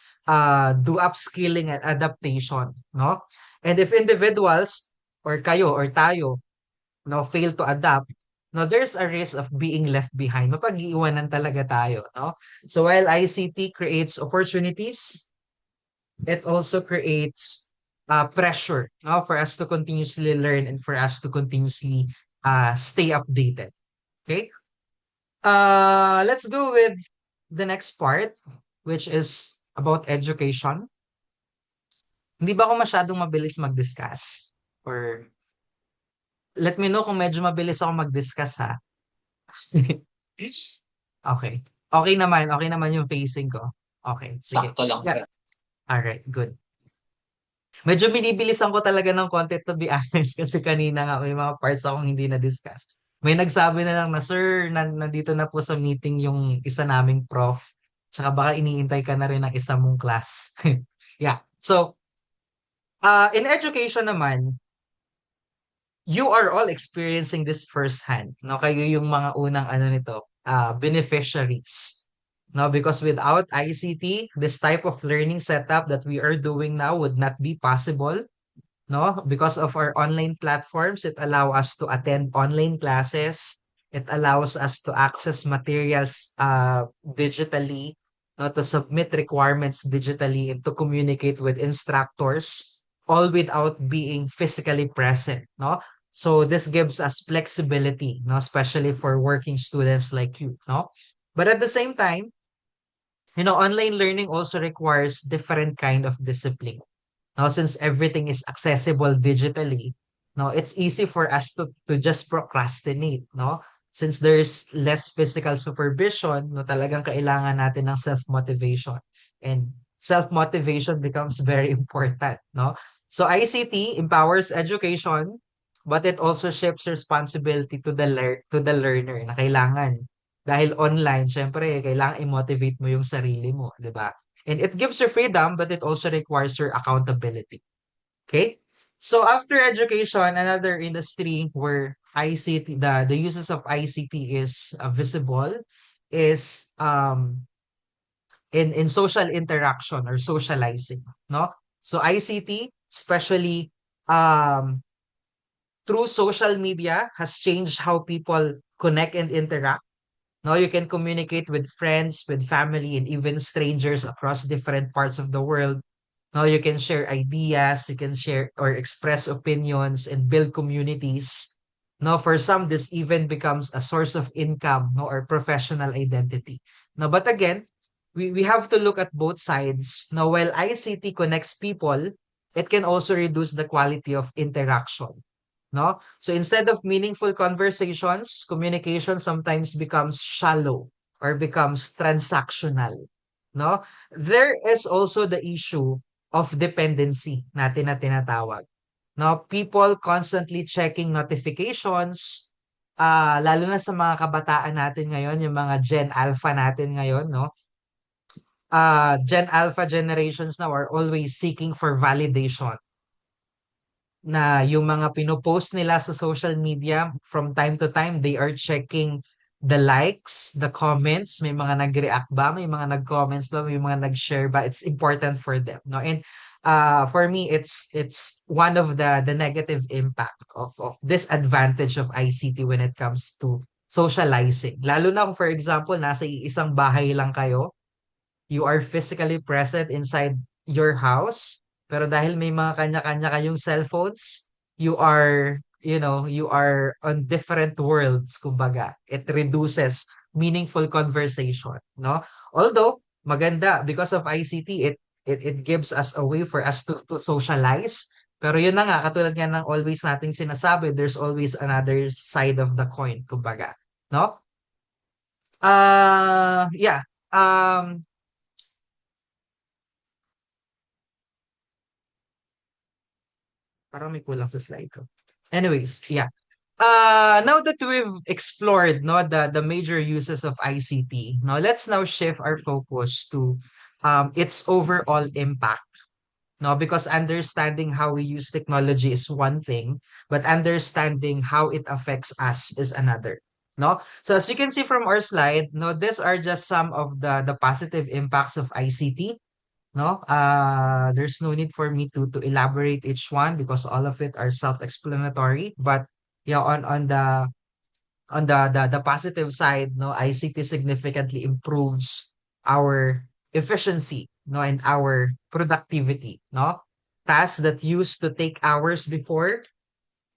do upskilling and adaptation, no? And if individuals or kayo or tayo, no, fail to adapt, no, there's a risk of being left behind. Mapag-iiwanan talaga tayo, no? So while ICT creates opportunities, it also creates pressure, no, for us to continuously learn and for us to continuously stay updated. Okay? Let's go with the next part, which is about education. Hindi ba ako masyadong mabilis mag-discuss? Or let me know kung medyo mabilis ako mag-discuss, ha? Okay. Okay naman yung facing ko. Okay, sige. Sakto lang, sir. Alright, good. Medyo binibilisan ko talaga ng content, to be honest, kasi kanina nga may mga parts akong hindi na-discuss. May nagsabi na lang na, "Sir, nandito na po sa meeting yung isa naming prof." Tsaka baka iniintay ka na rin ng isa mong class. Yeah. So, in education naman, you are all experiencing this firsthand. No, kayo yung mga unang ano nito, beneficiaries. No, because without ICT, this type of learning setup that we are doing now would not be possible. No, because of our online platforms, it allow us to attend online classes. It allows us to access materials digitally, no, to submit requirements digitally, and to communicate with instructors, all without being physically present. No, so this gives us flexibility, no, especially for working students like you. No, but at the same time, online learning also requires different kind of discipline. Now, since everything is accessible digitally, no, it's easy for us to just procrastinate, no? Since there's less physical supervision, no, talagang kailangan natin ng self-motivation. And self-motivation becomes very important, no? So ICT empowers education, but it also shifts responsibility to the learner na kailangan. Dahil online, syempre, kailangan i-motivate mo yung sarili mo, di ba? And it gives you freedom, but it also requires your accountability. Okay? So after education, another industry where ICT, the uses of ICT is visible is in social interaction or socializing, no? So ICT, especially um, through social media, has changed how people connect and interact. Now you can communicate with friends, with family, and even strangers across different parts of the world. Now you can share ideas, you can share or express opinions and build communities. Now for some, this even becomes a source of income, no, or professional identity. Now, but again, we have to look at both sides. Now, while ICT connects people, it can also reduce the quality of interaction. No? So instead of meaningful conversations, communication sometimes becomes shallow or becomes transactional. No? There is also the issue of dependency natin na tinatawag. No, people constantly checking notifications, lalo na sa mga kabataan natin ngayon, yung mga Gen Alpha natin ngayon, no? Gen Alpha generations now are always seeking for validation na yung mga pinopost nila sa social media from time to time, they are checking the likes, the comments, may mga nag-react ba, may mga nag-comments ba, may mga nag-share ba. It's important for them, no? And for me, it's one of the negative impact of disadvantage of ICT when it comes to socializing. Lalo na kung for example, nasa isang bahay lang kayo, you are physically present inside your house, pero dahil may mga kanya-kanya kayong cellphones, you are on different worlds, kumbaga. It reduces meaningful conversation, no? Although, maganda, because of ICT, it gives us a way for us to socialize. Pero yun na nga, katulad nga ng always nating sinasabi, there's always another side of the coin, kumbaga. No? Yeah. Parang may kulang sa slide ko. Anyways, yeah. Now that we've explored the major uses of ICT, now let's now shift our focus to its overall impact. No, because understanding how we use technology is one thing, but understanding how it affects us is another. No? So as you can see from our slide, no, these are just some of the positive impacts of ICT. No, there's no need for me to elaborate each one because all of it are self-explanatory. But yeah, on the positive side, no, ICT significantly improves our efficiency, no, and our productivity, no. Tasks that used to take hours before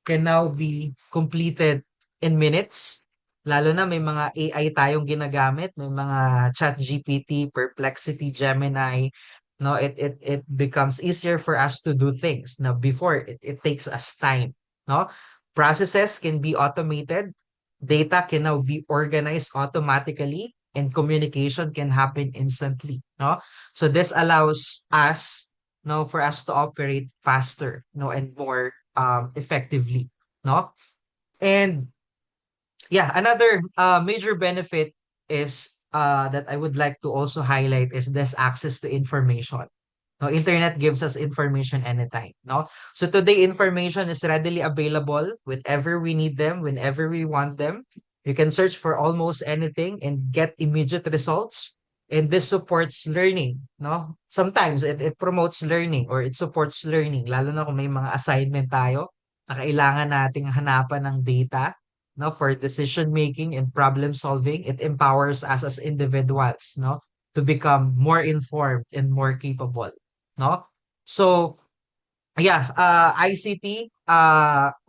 can now be completed in minutes. Lalo na may mga AI tayong ginagamit, may mga ChatGPT, Perplexity, Gemini. No, it becomes easier for us to do things. Now, before it takes us time. No, processes can be automated, data can now be organized automatically, and communication can happen instantly. No, so this allows us, no, for us to operate faster, no, and more effectively, no? And yeah, another major benefit is that I would like to also highlight is this access to information. No, internet gives us information anytime, no? So today information is readily available whenever we need them, whenever we want them. You can search for almost anything and get immediate results. And this supports learning, no? Sometimes it promotes learning or it supports learning, lalo na kung may mga assignment tayo na kailangan nating hanapan ng data, no, for decision making and problem solving. It empowers us as individuals, no, to become more informed and more capable, no? So, yeah, ICT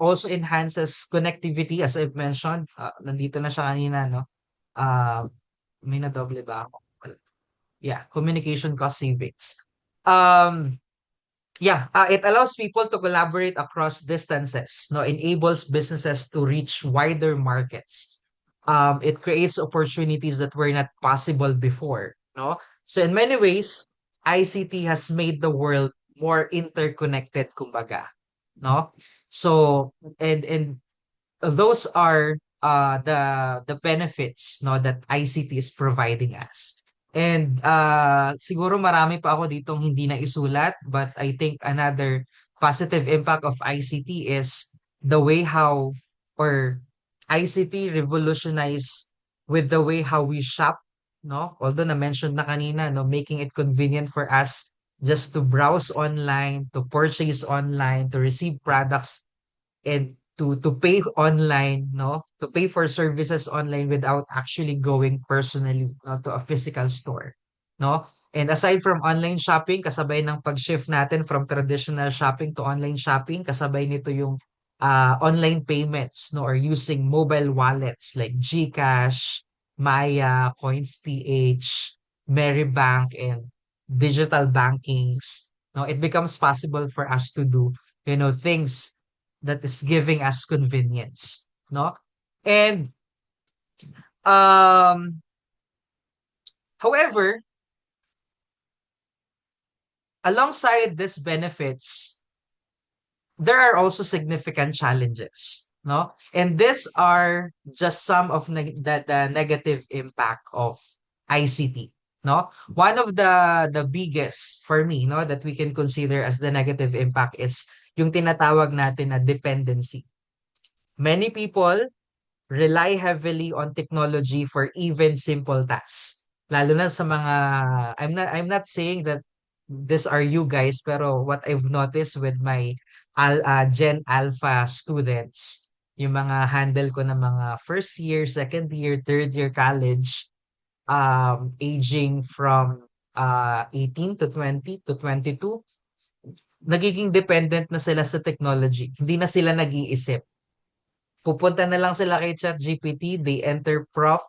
also enhances connectivity as I've mentioned. Nandito na siya kanina, no? Uh, may nadoble ba ako? Yeah, communication cost savings. Yeah, it allows people to collaborate across distances, no, enables businesses to reach wider markets. It creates opportunities that were not possible before, no? So in many ways, ICT has made the world more interconnected, kumbaga, no? So and those are the benefits, no, that ICT is providing us. And siguro marami pa ako ditong hindi na isulat, but I think another positive impact of ICT is the way how or ICT revolutionize with the way how we shop, no? Although na-mention na kanina, no, making it convenient for us just to browse online, to purchase online, to receive products and to pay online, no? To pay for services online without actually going personally, to a physical store, no? And aside from online shopping, kasabay ng pag-shift natin from traditional shopping to online shopping, kasabay nito yung online payments, no, or using mobile wallets like GCash, Maya, CoinsPH, Merrybank, and digital bankings. No, it becomes possible for us to do, things that is giving us convenience, no? And um however, alongside these benefits, there are also significant challenges, no? And these are just some of the negative impact of ICT, no? One of the biggest for me, no, that we can consider as the negative impact is yung tinatawag natin na dependency. Many people rely heavily on technology for even simple tasks. Lalo na sa mga I'm not saying that these are you guys, pero what I've noticed with my Gen Alpha students, yung mga handle ko na mga first year, second year, third year college, aging from 18 to 20 to 22, nagiging dependent na sila sa technology. Hindi na sila nag-iisip. Pupunta na lang sila kay ChatGPT, they enter prompt.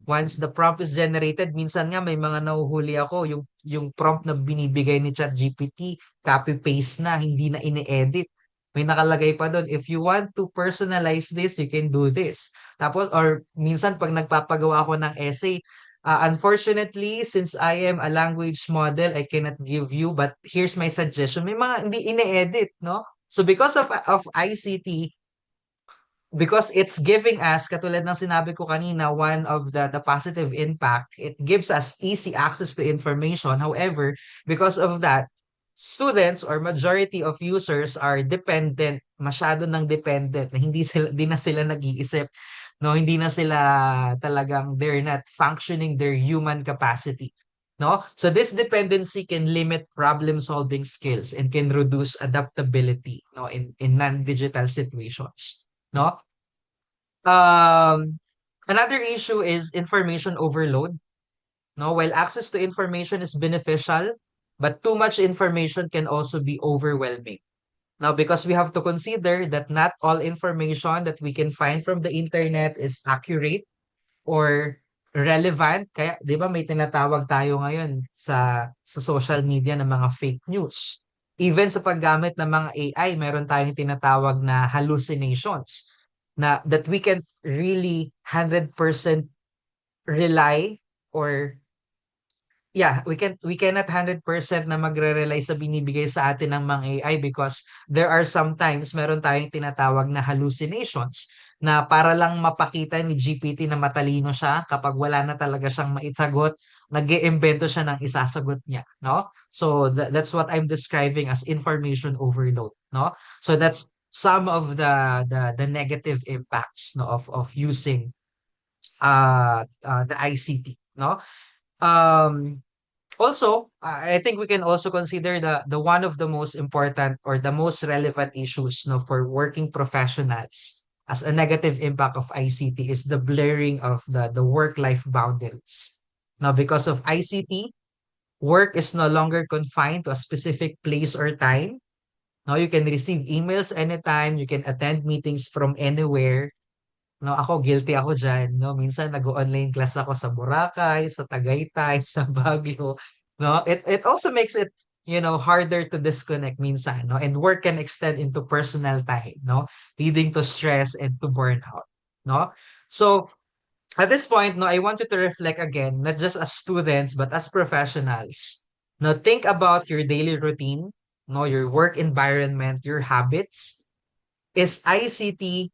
Once the prompt is generated, minsan nga may mga nahuhuli ako, yung prompt na binibigay ni ChatGPT, copy-paste na, hindi na ini-edit. May nakalagay pa doon, if you want to personalize this, you can do this. Tapos, or minsan pag nagpapagawa ako ng essay, unfortunately, since I am a language model, I cannot give you, but here's my suggestion. May mga hindi ini-edit, no? So because of ICT, because it's giving us, katulad ng sinabi ko kanina, one of the positive impact, it gives us easy access to information. However, because of that, students or majority of users are dependent, masyado ng dependent, na hindi na sila nag-iisip, no? Hindi na sila talagang, they're not functioning their human capacity. No? So this dependency can limit problem-solving skills and can reduce adaptability, no, in non-digital situations. No? Another issue is information overload. No, while access to information is beneficial, but too much information can also be overwhelming. Now, because we have to consider that not all information that we can find from the internet is accurate or relevant. Kaya, di ba, may tinatawag tayo ngayon sa social media ng mga fake news. Even sa paggamit ng mga AI, meron tayong tinatawag na hallucinations na that we can really 100% rely or we cannot 100% na magre-rely sa binibigay sa atin ng mga AI because there are sometimes meron tayong tinatawag na hallucinations na para lang mapakita ni GPT na matalino siya kapag wala na talaga siyang maisagot, nag-iimbento siya ng isasagot niya, no? So that's what I'm describing as information overload, no? So that's some of the negative impacts, no, of using the ICT, no? Um, Also, I think we can also consider the one of the most important or the most relevant issues, no, for working professionals as a negative impact of ICT is the blurring of the work-life boundaries. Now, because of ICT, work is no longer confined to a specific place or time. Now, you can receive emails anytime, you can attend meetings from anywhere. No, ako guilty ako diyan, no? Minsan nag-o-online class ako sa Boracay, sa Tagaytay, sa Baguio, no? It also makes it, harder to disconnect minsan, no? And work can extend into personal time, no? Leading to stress and to burnout, no? So, at this point, no, I want you to reflect again, not just as students, but as professionals. Now, think about your daily routine, no, your work environment, your habits. Is ICT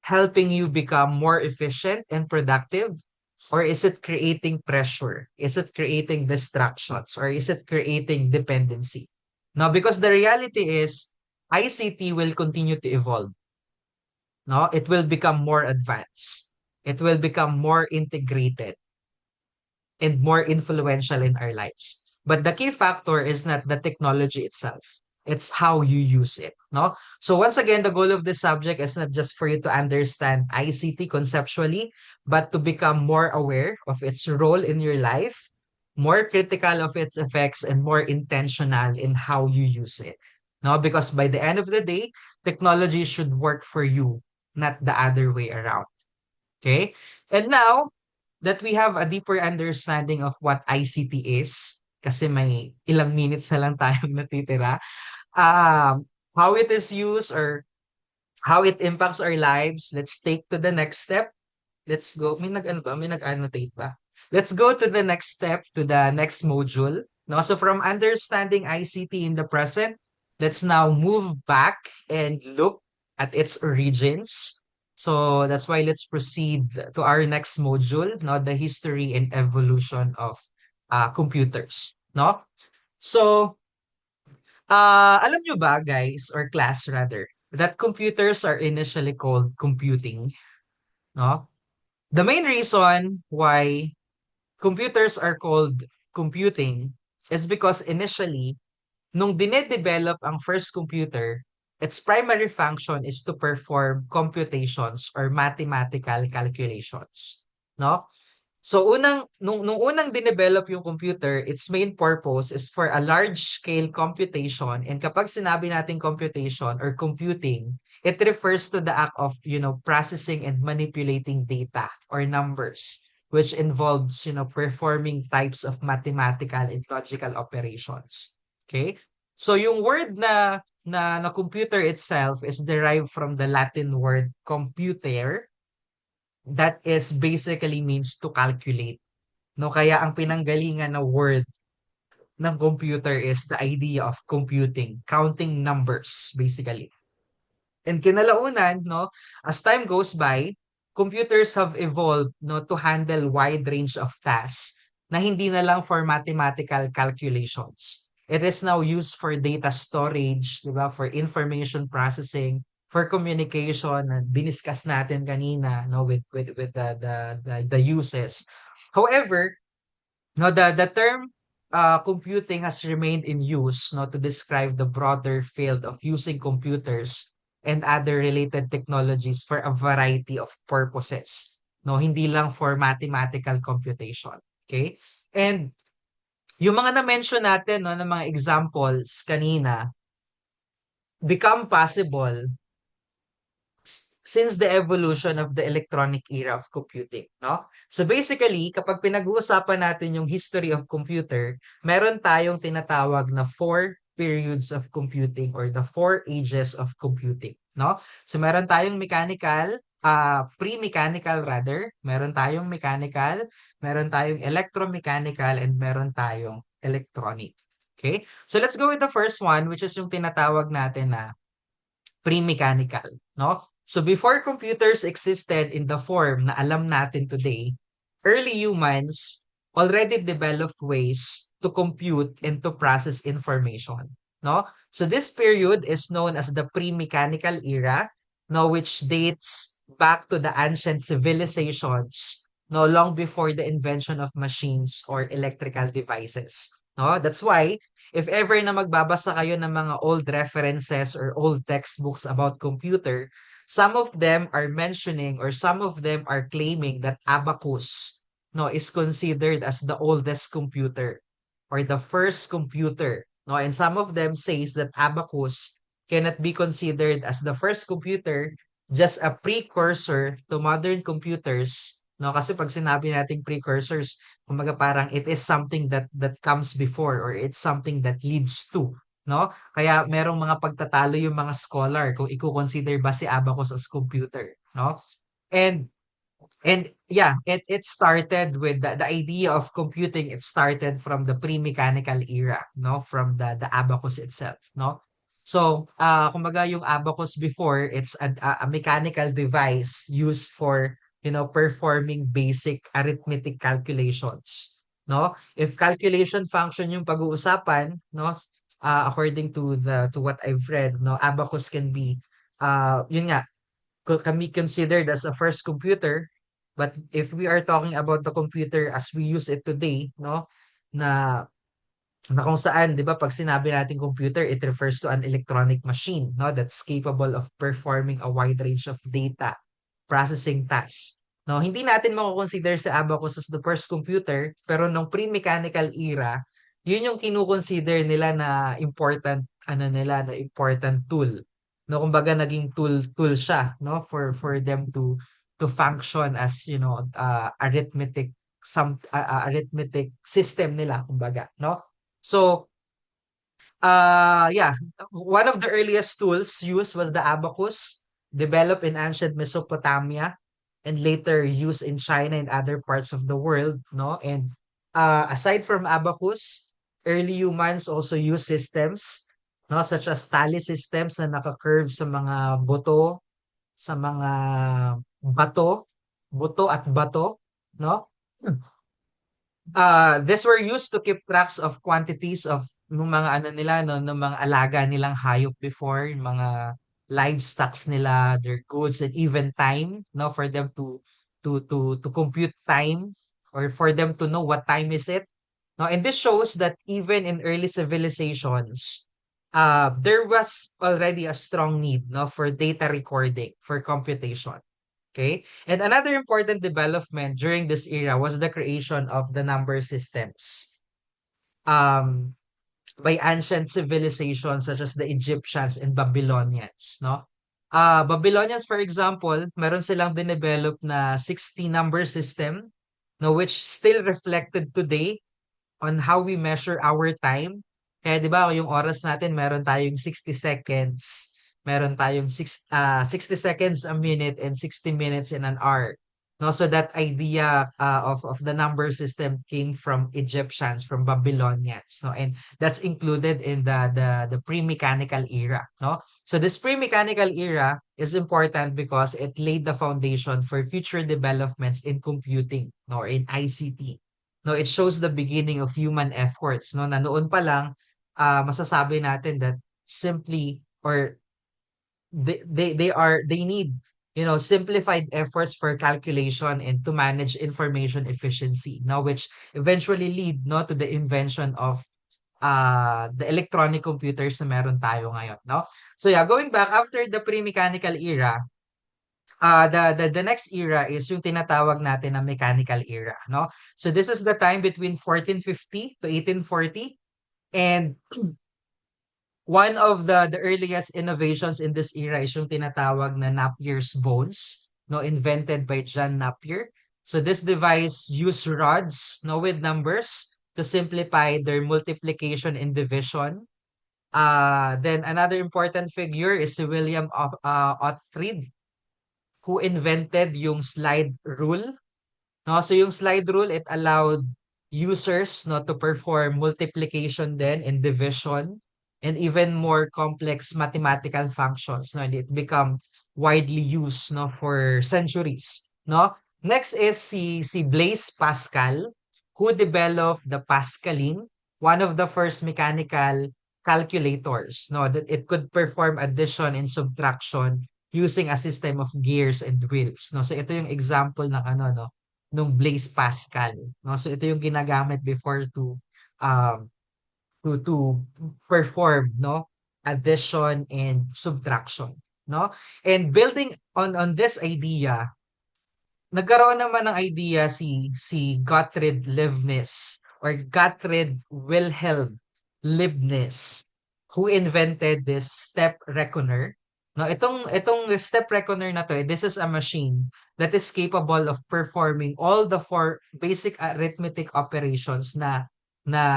helping you become more efficient and productive? Or is it creating pressure? Is it creating distractions? Or is it creating dependency? Now, because the reality is, ICT will continue to evolve. No, it will become more advanced. It will become more integrated and more influential in our lives. But the key factor is not the technology itself. It's how you use it, no? So once again, the goal of this subject is not just for you to understand ICT conceptually, but to become more aware of its role in your life, more critical of its effects, and more intentional in how you use it. No, because by the end of the day, technology should work for you, not the other way around. Okay? And now that we have a deeper understanding of what ICT is, kasi may ilang minutes na lang tayong natitira, how it is used or how it impacts our lives, let's take to the next step. Let's go. May nag-ano ba? May nag-annotate ba? Let's go to the next step, to the next module. No? So from understanding ICT in the present, let's now move back and look at its origins. So that's why let's proceed to our next module, no? The history and evolution of computers. No? So, alam nyo ba, guys, or class rather, that computers are initially called computing? No? The main reason why computers are called computing is because initially, nung dinedevelop ang first computer, its primary function is to perform computations or mathematical calculations. No? So nung unang dinevelop yung computer, its main purpose is for a large-scale computation. And kapag sinabi natin computation or computing, it refers to the act of, processing and manipulating data or numbers, which involves, performing types of mathematical and logical operations. Okay? So yung word na computer itself is derived from the Latin word computere, that is basically means to calculate. No, kaya ang pinanggalingan na word ng computer is the idea of computing, counting numbers basically. And kinalaunan, no, as time goes by, computers have evolved, no, to handle wide range of tasks na hindi na lang for mathematical calculations. It is now used for data storage, di ba, for information processing, for communication na diniscuss natin kanina, no, with the uses. However, no, the term computing has remained in use, no, to describe the broader field of using computers and other related technologies for a variety of purposes. No, hindi lang for mathematical computation. Okay? And yung mga na-mention natin, no, ng mga examples kanina become possible since the evolution of the electronic era of computing, no? So basically, kapag pinag-uusapan natin yung history of computer, meron tayong tinatawag na 4 periods of computing or the 4 ages of computing, no? So meron tayong mechanical, pre-mechanical rather, meron tayong mechanical, meron tayong electromechanical, and meron tayong electronic. Okay? So let's go with the first one, which is yung tinatawag natin na pre-mechanical, no? So before computers existed in the form na alam natin today, early humans already developed ways to compute and to process information, no? So this period is known as the pre-mechanical era, no, which dates back to the ancient civilizations, no, long before the invention of machines or electrical devices. No, that's why if ever na magbabasa kayo ng mga old references or old textbooks about computer, some of them are mentioning or some of them are claiming that abacus, no, is considered as the oldest computer or the first computer. No, and some of them says that abacus cannot be considered as the first computer, just a precursor to modern computers. No, kasi pag sinabi nating precursors, kumbaga parang it is something that comes before or it's something that leads to, no? Kaya merong mga pagtatalo yung mga scholar kung i-consider ba si abacus as computer, no? And and yeah, it started with the idea of computing. It started from the pre-mechanical era, no? From the abacus itself, no? So, kumbaga yung abacus before, it's a mechanical device used for, performing basic arithmetic calculations, no? If calculation function yung pag-uusapan, no? According to what I've read, no, abacus can be, yun nga, can be considered as a first computer. But if we are talking about the computer as we use it today, no, na na kung saan, 'di ba, pag sinabi nating computer, it refers to an electronic machine, no, that's capable of performing a wide range of data processing tasks. No, hindi natin mako-consider si abacus as the first computer, pero nung pre-mechanical era, yun yung kino-consider nila na important, ano nila, na important tool. No, kumbaga naging tool siya, no, for them to function as, arithmetic system nila, kumbaga, no? So, yeah, one of the earliest tools used was the abacus, developed in ancient Mesopotamia and later used in China and other parts of the world, no? And aside from abacus, early humans also use systems, no, such as tally systems na naka-curve sa mga buto, sa mga buto at bato, no? These were used to keep tracks of quantities of nung mga ano nila, no, nung mga alaga nilang hayop before, yung mga livestocks nila, their goods, and even time, no, for them to compute time or for them to know what time is it. No, and this shows that even in early civilizations, there was already a strong need, no, for data recording, for computation. Okay? And another important development during this era was the creation of the number systems um, by ancient civilizations such as the Egyptians and Babylonians, no? Babylonians, for example, meron silang dinevelop na 60 number system, no, which still reflected today on how we measure our time. Kaya 'di ba yung oras natin meron tayong 60 seconds, meron tayong 60 seconds a minute and 60 minutes in an hour. No, so that idea of the number system came from Egyptians, from Babylonians, no, and that's included in the pre-mechanical era, no. So this pre-mechanical era is important because it laid the foundation for future developments in computing, no, or in ICT. No, it shows the beginning of human efforts, no, na noon pa lang masasabi natin that simply or they need, simplified efforts for calculation and to manage information efficiency, no, which eventually lead, no, to the invention of the electronic computers na meron tayo ngayon, no. So yeah, going back after the pre-mechanical era, the next era is yung tinatawag natin na mechanical era, no? So this is the time between 1450 to 1840, and one of the earliest innovations in this era is yung tinatawag na Napier's bones, no, invented by John Napier. So this device used rods, no, with numbers to simplify their multiplication and division. Then another important figure is si William Oughtred, who invented yung slide rule. No? So yung slide rule, it allowed users, no, to perform multiplication then and division and even more complex mathematical functions. No? And it become widely used, no, for centuries, no? Next is si Blaise Pascal, who developed the Pascaline, one of the first mechanical calculators, no, that it could perform addition and subtraction using a system of gears and wheels, no? So ito yung example ng ano, no, nung Blaise Pascal, no? So ito yung ginagamit before um to perform, no, addition and subtraction, no? And building on this idea, nagkaroon naman ng idea si Gottfried Leibniz or Gottfried Wilhelm Leibniz, who invented this step reckoner. No, itong step reckoner na to, this is a machine that is capable of performing all the four basic arithmetic operations na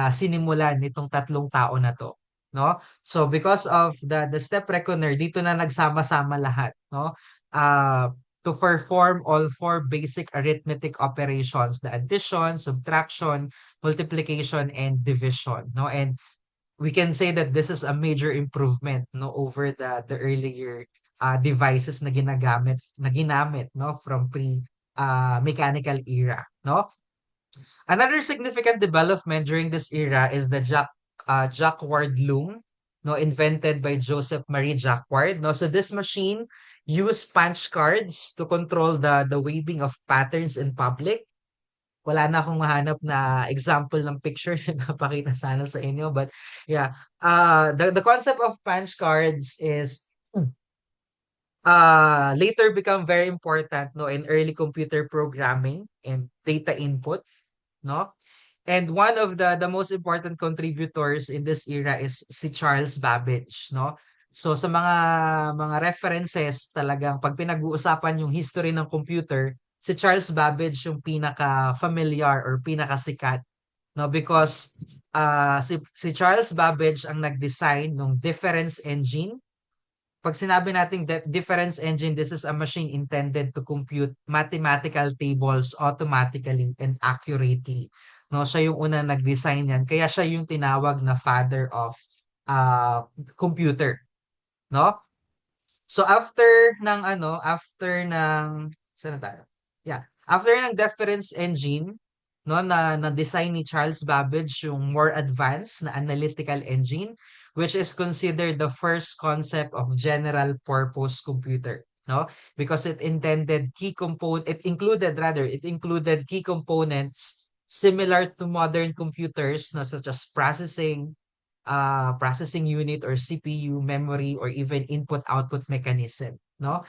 sinimulan nitong tatlong tao na to, no? So because of the step reckoner, dito na nagsama-sama lahat, no? To perform all four basic arithmetic operations, the addition, subtraction, multiplication, and division, no? And we can say that this is a major improvement, no, over the earlier devices na ginamit, no, from pre mechanical era, no? Another significant development during this era is the Jacquard loom, no, invented by Joseph Marie Jacquard. No, so this machine used punch cards to control the waving of patterns in public. Wala na akong mahanap na example ng picture na napakita sana sa inyo, but yeah, the concept of punch cards is later become very important, no, in early computer programming and data input, no? And one of the most important contributors in this era is si Charles Babbage, no? So sa mga references talagang pag pinag-uusapan yung history ng computer, si Charles Babbage yung pinaka-familiar or pinakasikat, no? Because si Charles Babbage ang nag-design ng difference engine. Pag sinabi nating difference engine, this is a machine intended to compute mathematical tables automatically and accurately. No, siya yung una nag-design yan. Kaya siya yung tinawag na father of computer, no? So after ng saan na tayo? Yeah, after ng difference engine, no, na design ni Charles Babbage yung more advanced na analytical engine, which is considered the first concept of general purpose computer, no? Because it included it included key components similar to modern computers, no, such as processing unit or CPU, memory, or even input-output mechanism, no?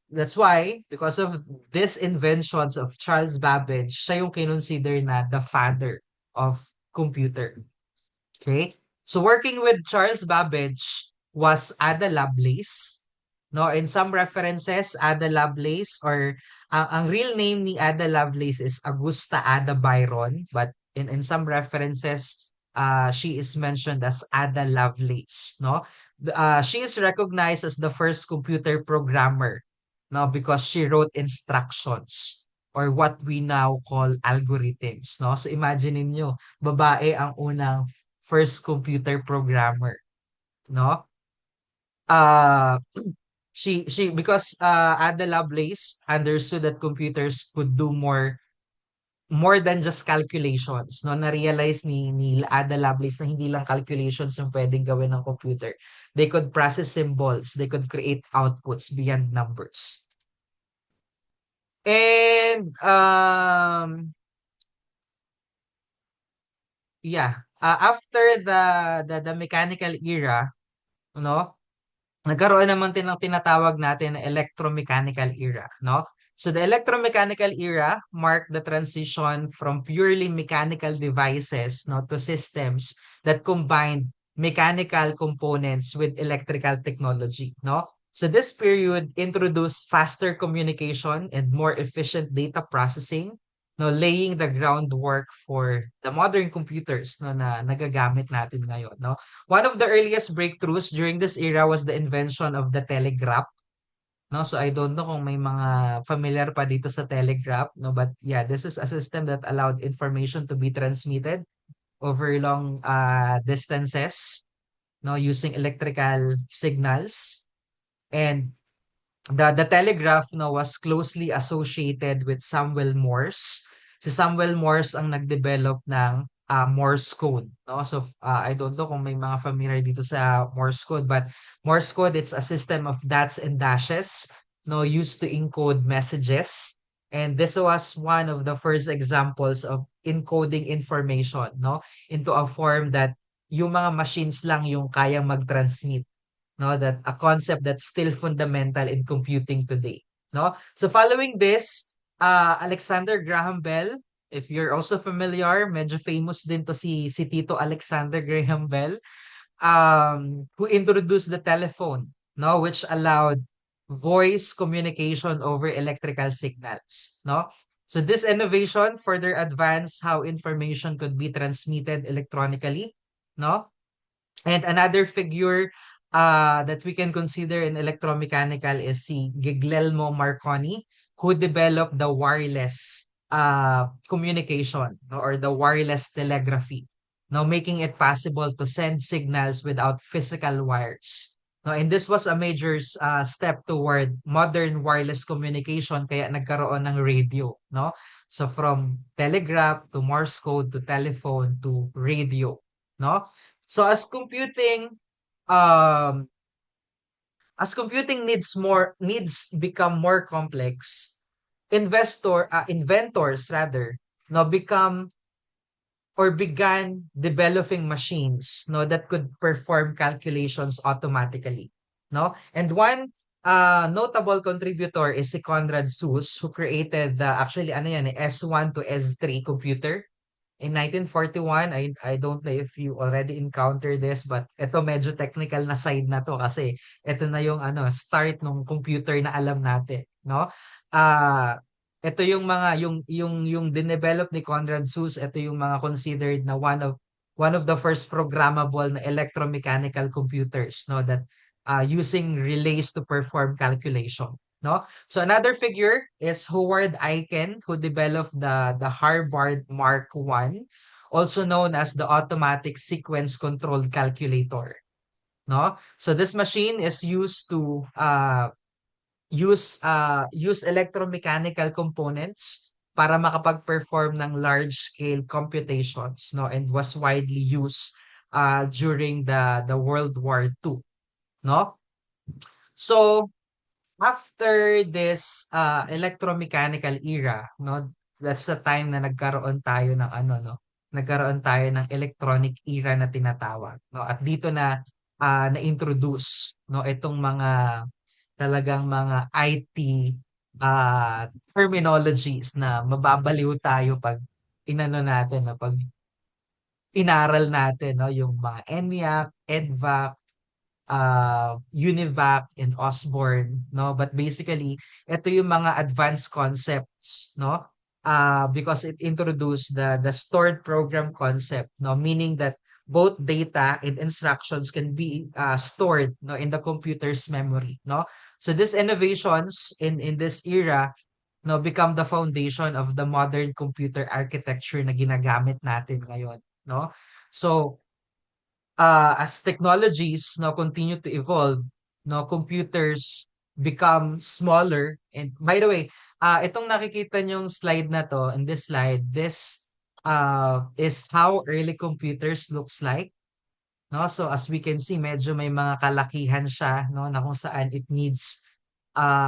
That's why, because of these inventions of Charles Babbage, siya yung kinonsider na the father of computer. Okay? So working with Charles Babbage was Ada Lovelace. No, in some references, Ada Lovelace or ang real name ni Ada Lovelace is Augusta Ada Byron, but in some references, she is mentioned as Ada Lovelace, no? She is recognized as the first computer programmer, no, because she wrote instructions or what we now call algorithms, no? So imagine niyo, babae ang unang first computer programmer, no? She because Ada Lovelace understood that computers could do more than just calculations, no? Na-realize ni Ada Lovelace na hindi lang calculations yung pwedeng gawin ng computer. They could process symbols, they could create outputs beyond numbers. And after the mechanical era, no? Nagkaroon naman din ng tinatawag natin na electromechanical era, no? So the electromechanical era marked the transition from purely mechanical devices, no, to systems that combined mechanical components with electrical technology, no? So this period introduced faster communication and more efficient data processing, no, laying the groundwork for the modern computers, no, na nagagamit natin ngayon, no? One of the earliest breakthroughs during this era was the invention of the telegraph, no? So I don't know kung may mga familiar pa dito sa telegraph, no? But yeah, this is a system that allowed information to be transmitted over long distances, no, using electrical signals. And the telegraph no was closely associated with Samuel Morse. Si Samuel Morse ang nag-develop ng Morse code, no? So I don't know kung may mga familiar dito sa Morse code, but Morse code, it's a system of dots and dashes no used to encode messages. And this was one of the first examples of encoding information no into a form that yung mga machines lang yung kayang mag-transmit, no, that a concept that's still fundamental in computing today, no. So following this, Alexander Graham Bell, if you're also familiar, medyo famous din to si Tito Alexander Graham Bell, who introduced the telephone, no, which allowed voice communication over electrical signals, no. So this innovation further advanced how information could be transmitted electronically, no. And another figure that we can consider in electromechanical is si Guglielmo Marconi, who developed the wireless communication, no, or the wireless telegraphy, no, making it possible to send signals without physical wires. No, and this was a major step toward modern wireless communication, kaya nagkaroon ng radio, no? So from telegraph to Morse code to telephone to radio, no? So um as computing needs become more complex, inventors rather no become or began developing machines no that could perform calculations automatically, no. And one notable contributor is si Conrad Suss, who created the actually ano yan S1 to S3 computer in 1941. I don't know if you already encountered this, but ito medyo technical na side na to kasi ito na yung ano start ng computer na alam natin, no? Ito yung mga yung dinevelop ni Conrad Suss, ito yung mga considered na one of the first programmable na electromechanical computers, no, that using relays to perform calculation, no? So another figure is Howard Aiken, who developed the Harvard Mark I, also known as the automatic sequence controlled calculator, no? So this machine is used to use electromechanical components para makapag-perform ng large scale computations, no, and was widely used during the World War II, no? So after this electromechanical era, no, that's the time na nagkaroon tayo ng ano, no, nagkaroon tayo ng electronic era na tinatawag, no, at dito na na-introduce, no, itong mga talagang mga IT terminologies na mababaliw tayo pag inano natin, no, pag inaral natin, no, yung mga ENIAC, EDVAC, UNIVAC, and Osborne, no? But basically, ito yung mga advanced concepts, no? Because it introduced the stored program concept, no? Meaning that both data and instructions can be stored, no, in the computer's memory, no? So these innovations in this era, no, become the foundation of the modern computer architecture na ginagamit natin ngayon, no? So as technologies now continue to evolve, no, computers become smaller. And by the way, itong nakikita niyong slide na to, in this slide, this is how early computers looks like. No, so as we can see, medyo may mga kalakihan siya, no, na kung saan it needs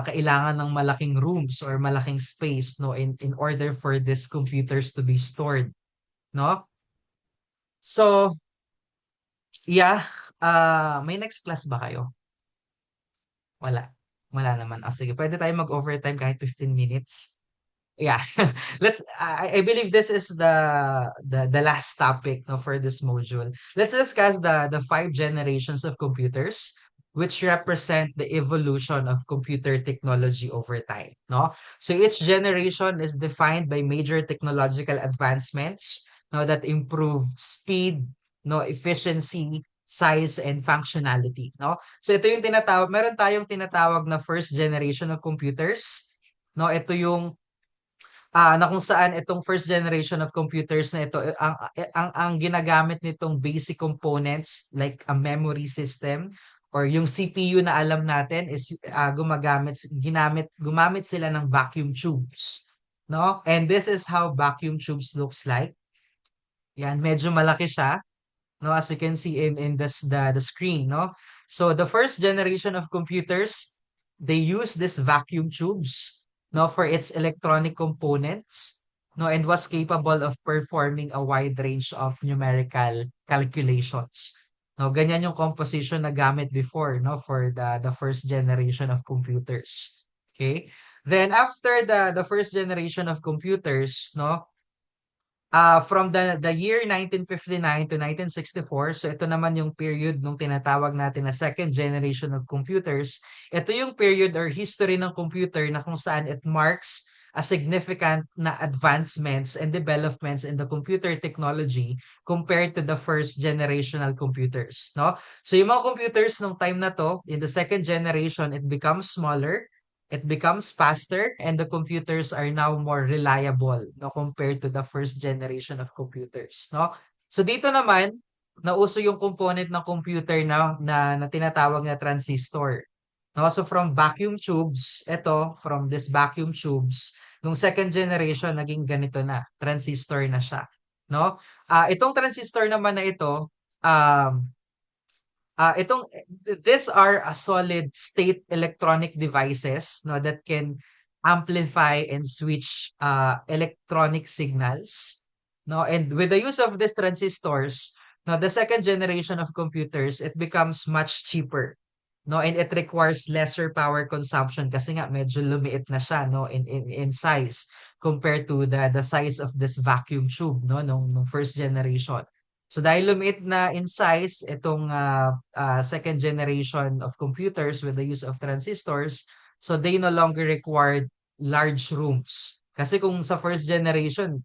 kailangan ng malaking rooms or malaking space, no, in order for these computers to be stored, no. So yeah, may next class ba kayo? Wala. Wala naman. Sige, pwede tayo mag-overtime kahit 15 minutes. Yeah. I believe this is the last topic, no, for this module. Let's discuss the 5 generations of computers, which represent the evolution of computer technology over time, no? So each generation is defined by major technological advancements, no, that improve speed, no, efficiency, size, and functionality, no? So ito yung tinatawag, meron tayong tinatawag na first generation of computers, no? Ito yung na kung saan itong first generation of computers na ito, ang ginagamit nitong basic components like a memory system or yung CPU na alam natin is gumamit sila ng vacuum tubes, no? And this is how vacuum tubes looks like. Yan, medyo malaki siya, no, as you can see in the screen, no? So the first generation of computers, they use this vacuum tubes, no, for its electronic components, no, and was capable of performing a wide range of numerical calculations. No, ganyan yung composition na gamit before, no, for the first generation of computers. Okay? Then after the first generation of computers, no, from the year 1959 to 1964, so ito naman yung period nung tinatawag natin na second generation of computers. Ito yung period or history ng computer na kung saan it marks a significant na advancements and developments in the computer technology compared to the first generational computers, no? So yung mga computers nung time na to, in the second generation, it becomes smaller, it becomes faster, and the computers are now more reliable, no, compared to the first generation of computers, no? So dito naman, nauso yung component ng computer na tinatawag na transistor. No? So from vacuum tubes, from this vacuum tubes, nung second generation, naging ganito na, transistor na siya. No? Itong transistor naman na ito, these are a solid state electronic devices, no, that can amplify and switch electronic signals, no, and with the use of these transistors, no, the second generation of computers, it becomes much cheaper, no, and it requires lesser power consumption kasi nga medyo lumiit na siya, no, in size compared to the size of this vacuum tube, no, nung first generation. So dahil lumiit na in size itong second generation of computers with the use of transistors, so they no longer required large rooms. Kasi kung sa first generation,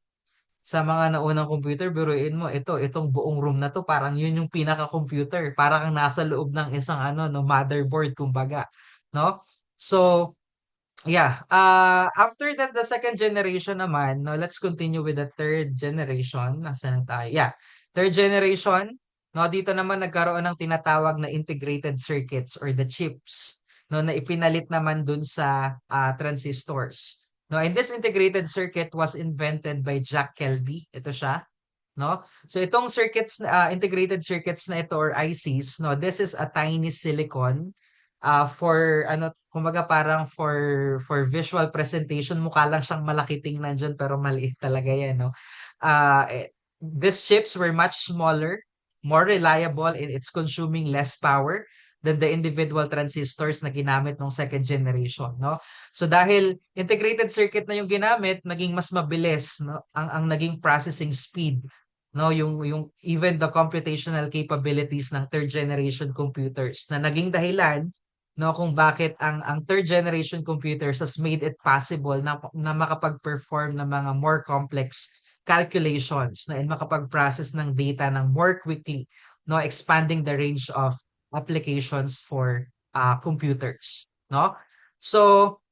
sa mga naunang computer, biruin mo, itong buong room na to, parang yun yung pinaka-computer. Parang kang nasa loob ng isang motherboard, kumbaga. No? So, yeah. After that, the second generation naman, no, let's continue with the third generation. Nasaan na tayo? Yeah. Third generation, no, dito naman nagkaroon ng tinatawag na integrated circuits or the chips, no, na ipinalit naman dun sa transistors. No, and this integrated circuit was invented by Jack Kelvy. Ito siya, no? So itong circuits, integrated circuits na ito or ICs, no, this is a tiny silicon for kumbaga parang for visual presentation, mukha lang siyang malaki tingnan dyan pero maliit talaga yan, no? These chips were much smaller, more reliable, and it's consuming less power than the individual transistors na ginamit ng second generation, no? So dahil integrated circuit na yung ginamit, naging mas mabilis, no, ang naging processing speed, no, yung even the computational capabilities ng third generation computers na naging dahilan, no, kung bakit ang third generation computers has made it possible na makapag-perform ng mga more complex calculations, na and makapag-process ng data ng more quickly, no, expanding the range of applications for computers, no? So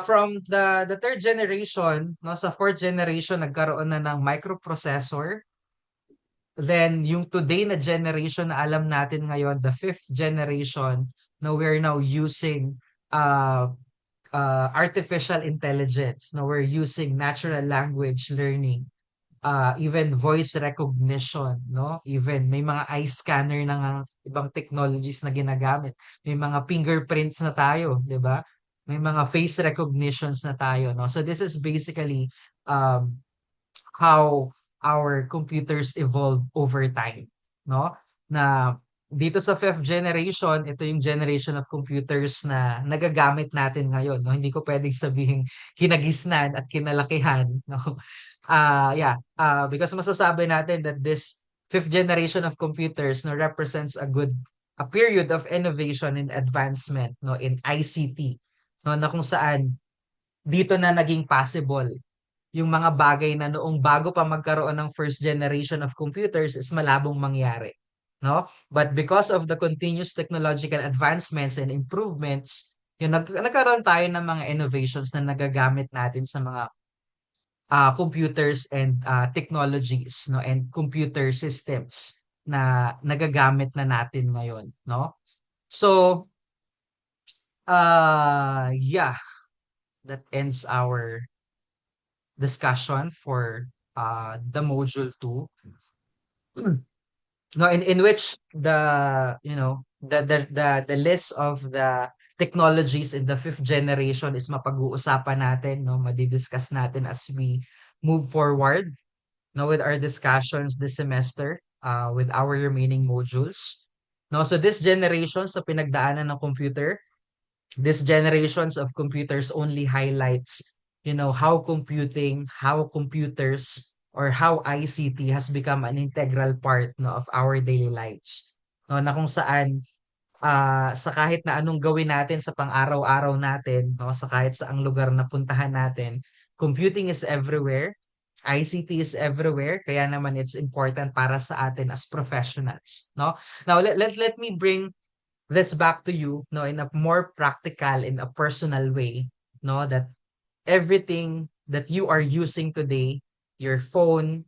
from the third generation, no, sa fourth generation nagkaroon na ng microprocessor. Then yung today na generation na alam natin ngayon, the fifth generation, no, we're now using artificial intelligence. No, we're using natural language learning, even voice recognition, no? Even may mga eye scanner ng ibang technologies na ginagamit. May mga fingerprints na tayo, 'di ba? May mga face recognitions na tayo, no? So this is basically how our computers evolve over time, no? Na dito sa fifth generation, ito yung generation of computers na nagagamit natin ngayon, no? Hindi ko pwedeng sabihin kinagisnan at kinalakihan, no? Because masasabi natin that this fifth generation of computers, no, represents a period of innovation and advancement, no, in ICT, no, na kung saan dito na naging possible yung mga bagay na noong bago pa magkaroon ng first generation of computers is malabong mangyari, no? But because of the continuous technological advancements and improvements, nagkaroon tayo ng mga innovations na nagagamit natin sa mga computers and technologies, no, and computer systems na nagagamit na natin ngayon, no? So, yeah, that ends our discussion for the module 2. No, in which the list of the technologies in the fifth generation is mapag-uusapan natin, no, madidiscuss natin as we move forward, no, with our discussions this semester, with our remaining modules. No, so this generation sa pinagdaanan ng computer, this generations of computers only highlights, how how computers or how ICT has become an integral part, no, of our daily lives. No, na kung saan sa kahit na anong gawin natin sa pang-araw-araw natin, no, sa kahit saang lugar na puntahan natin, computing is everywhere, ICT is everywhere, kaya naman it's important para sa atin as professionals, no? Now let me bring this back to you, no, in a more practical, in a personal way, no, that everything that you are using today, your phone,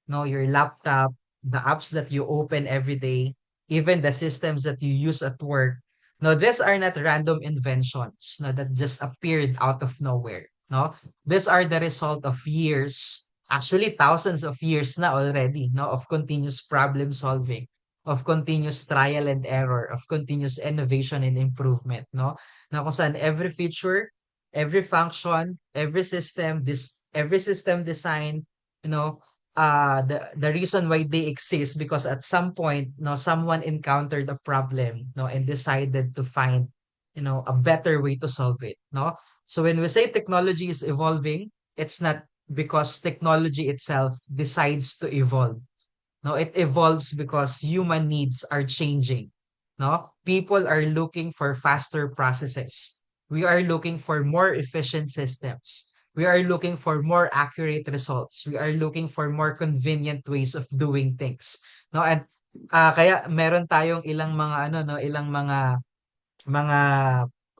no, your laptop, the apps that you open every day, even the systems that you use at work. No, these are not random inventions, no, that just appeared out of nowhere. No, these are the result of years, actually thousands of years na already, no, of continuous problem solving, of continuous trial and error, of continuous innovation and improvement. No, na kung saan every feature, every function, every system design, you know, the reason why they exist because at some point, no, someone encountered a problem, no, and decided to find, a better way to solve it, no. So when we say technology is evolving, it's not because technology itself decides to evolve. No, it evolves because human needs are changing. No, people are looking for faster processes. We are looking for more efficient systems. We are looking for more accurate results. We are looking for more convenient ways of doing things. No, and kaya meron tayong ilang mga ilang mga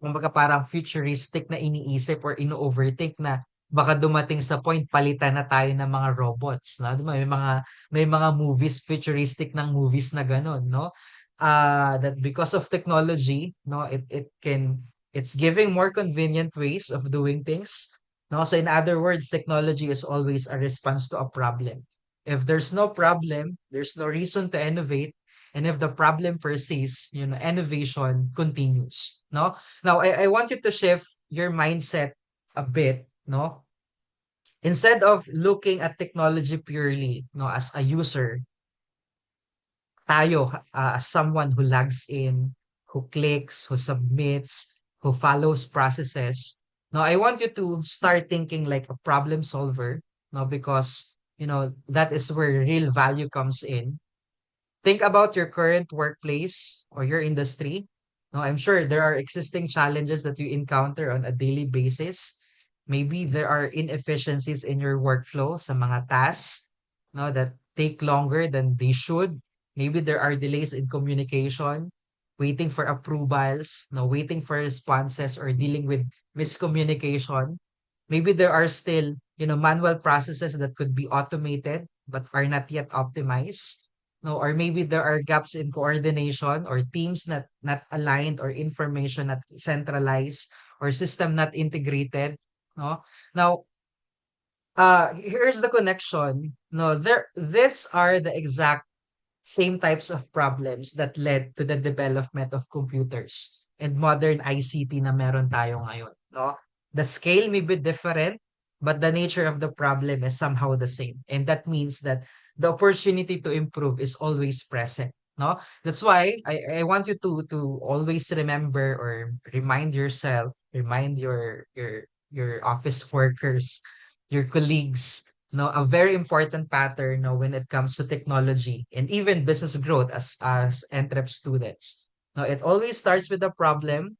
kumbaga parang futuristic na iniisip or ino-overthink na baka dumating sa point palitan na tayo ng mga robots, no? Di ba? May mga movies, futuristic ng movies na gano'n, no? That because of technology, no, it's giving more convenient ways of doing things. No? So in other words, technology is always a response to a problem. If there's no problem, there's no reason to innovate. And if the problem persists, innovation continues. No? Now, I want you to shift your mindset a bit, no? Instead of looking at technology purely, no, as a user, tayo, as someone who logs in, who clicks, who submits, who follows processes. No, I want you to start thinking like a problem solver, no, because, that is where real value comes in. Think about your current workplace or your industry. No, I'm sure there are existing challenges that you encounter on a daily basis. Maybe there are inefficiencies in your workflow sa mga tasks, no, that take longer than they should. Maybe there are delays in communication, waiting for approvals, no, waiting for responses or dealing with miscommunication. Maybe there are still, manual processes that could be automated but are not yet optimized. No, or maybe there are gaps in coordination or teams not aligned or information not centralized or system not integrated. No, now here's the connection. No, these are the exact same types of problems that led to the development of computers and modern ICT na meron tayo ngayon, no? The scale may be different, but the nature of the problem is somehow the same. And that means that the opportunity to improve is always present, no? That's why I want you to always remember or remind yourself, remind your office workers, your colleagues, no, a very important pattern, no, when it comes to technology and even business growth as entrep students. No, it always starts with a problem.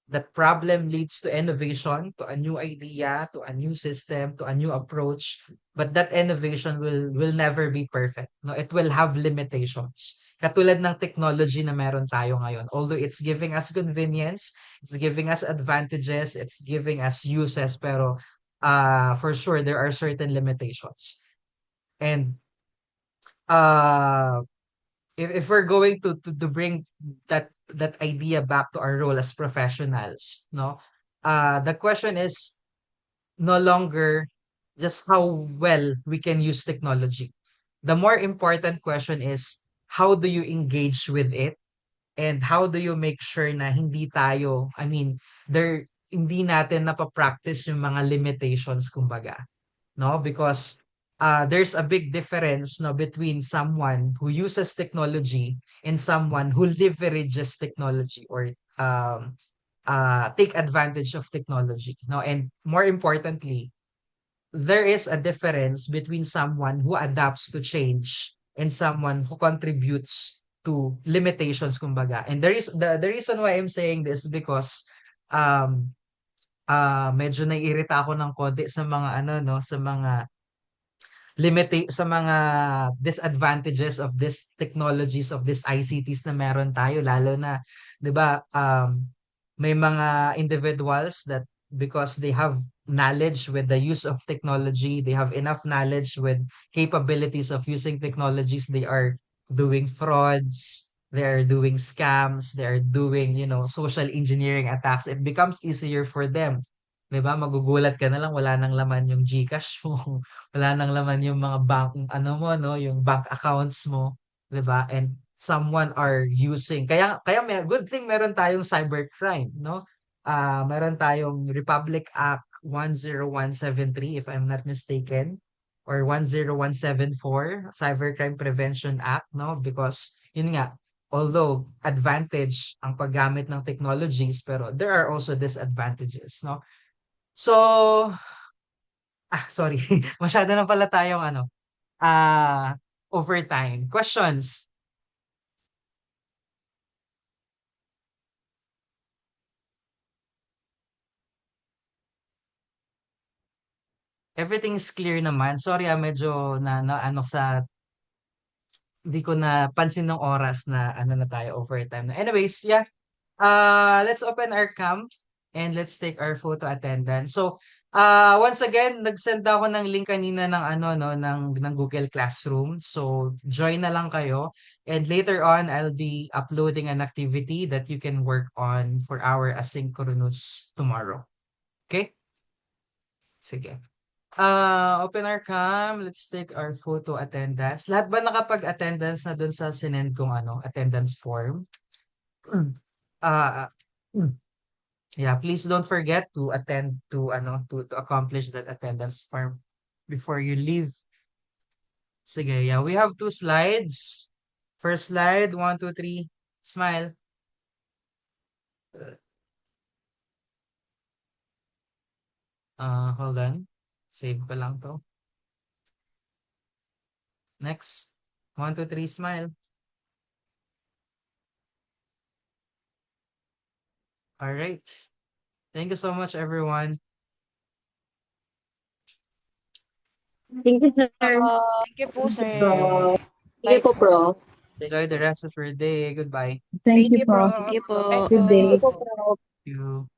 That problem leads to innovation, to a new idea, to a new system, to a new approach. But that innovation will never be perfect. No, it will have limitations. Katulad ng technology na meron tayo ngayon. Although it's giving us convenience, it's giving us advantages, it's giving us uses, pero for sure there are certain limitations. And uh if we're going to bring that idea back to our role as professionals, no? The question is no longer just how well we can use technology. The more important question is how do you engage with it and how do you make sure na hindi tayo, I mean, hindi natin napapractice yung mga limitations kumbaga, no? Because there's a big difference no between someone who uses technology and someone who leverages technology or take advantage of technology, no? And more importantly, there is a difference between someone who adapts to change and someone who contributes to limitations kumbaga. And the reason why I'm saying this because um medyo naiirita ako ng konti sa mga ano no, sa mga disadvantages of these technologies, of these ICTs na meron tayo, lalo na, di ba, may mga individuals that because they have knowledge with the use of technology, they have enough knowledge with capabilities of using technologies, they are doing frauds, they are doing scams, they are doing, social engineering attacks. It becomes easier for them. 'Di ba? Magugulat ka na lang wala nang laman yung GCash mo. Wala nang laman yung mga bank ano mo 'no, yung bank accounts mo, 'di ba? And someone are using kaya may good thing meron tayong cybercrime, 'no? Meron tayong Republic Act 10173 if I'm not mistaken or 10174 Cybercrime Prevention Act, 'no? Because yun nga, although advantage ang paggamit ng technologies pero there are also disadvantages, 'no? So, sorry. Masyado na pala tayong ah, overtime. Questions? Everything is clear naman. Sorry, medyo na ano hindi ko na pansin ng oras na na tayo overtime na. Anyways, yeah. Let's open our cam and let's take our photo attendance. So, once again, nag-send ako ng link kanina ng no, ng Google Classroom. So, join na lang kayo. And later on, I'll be uploading an activity that you can work on for our asynchronous tomorrow. Okay? Sige. Open our cam. Let's take our photo attendance. Lahat ba nakapag-attendance na dun sa sinend kong attendance form? Ah, yeah, please don't forget to attend to to accomplish that attendance form before you leave. Sige, yeah, we have 2 slides. First slide, 1, 2, 3, smile. Hold on. Save ko lang to. Next. 1, 2, 3, smile. All right. Thank you so much, everyone. Thank you, sir. Thank you po, sir. Sige po, Prof. Enjoy the rest of your day. Goodbye. Thank you, Prof. Prof. Thank you po. Good day. Sige po, Prof. Thank you.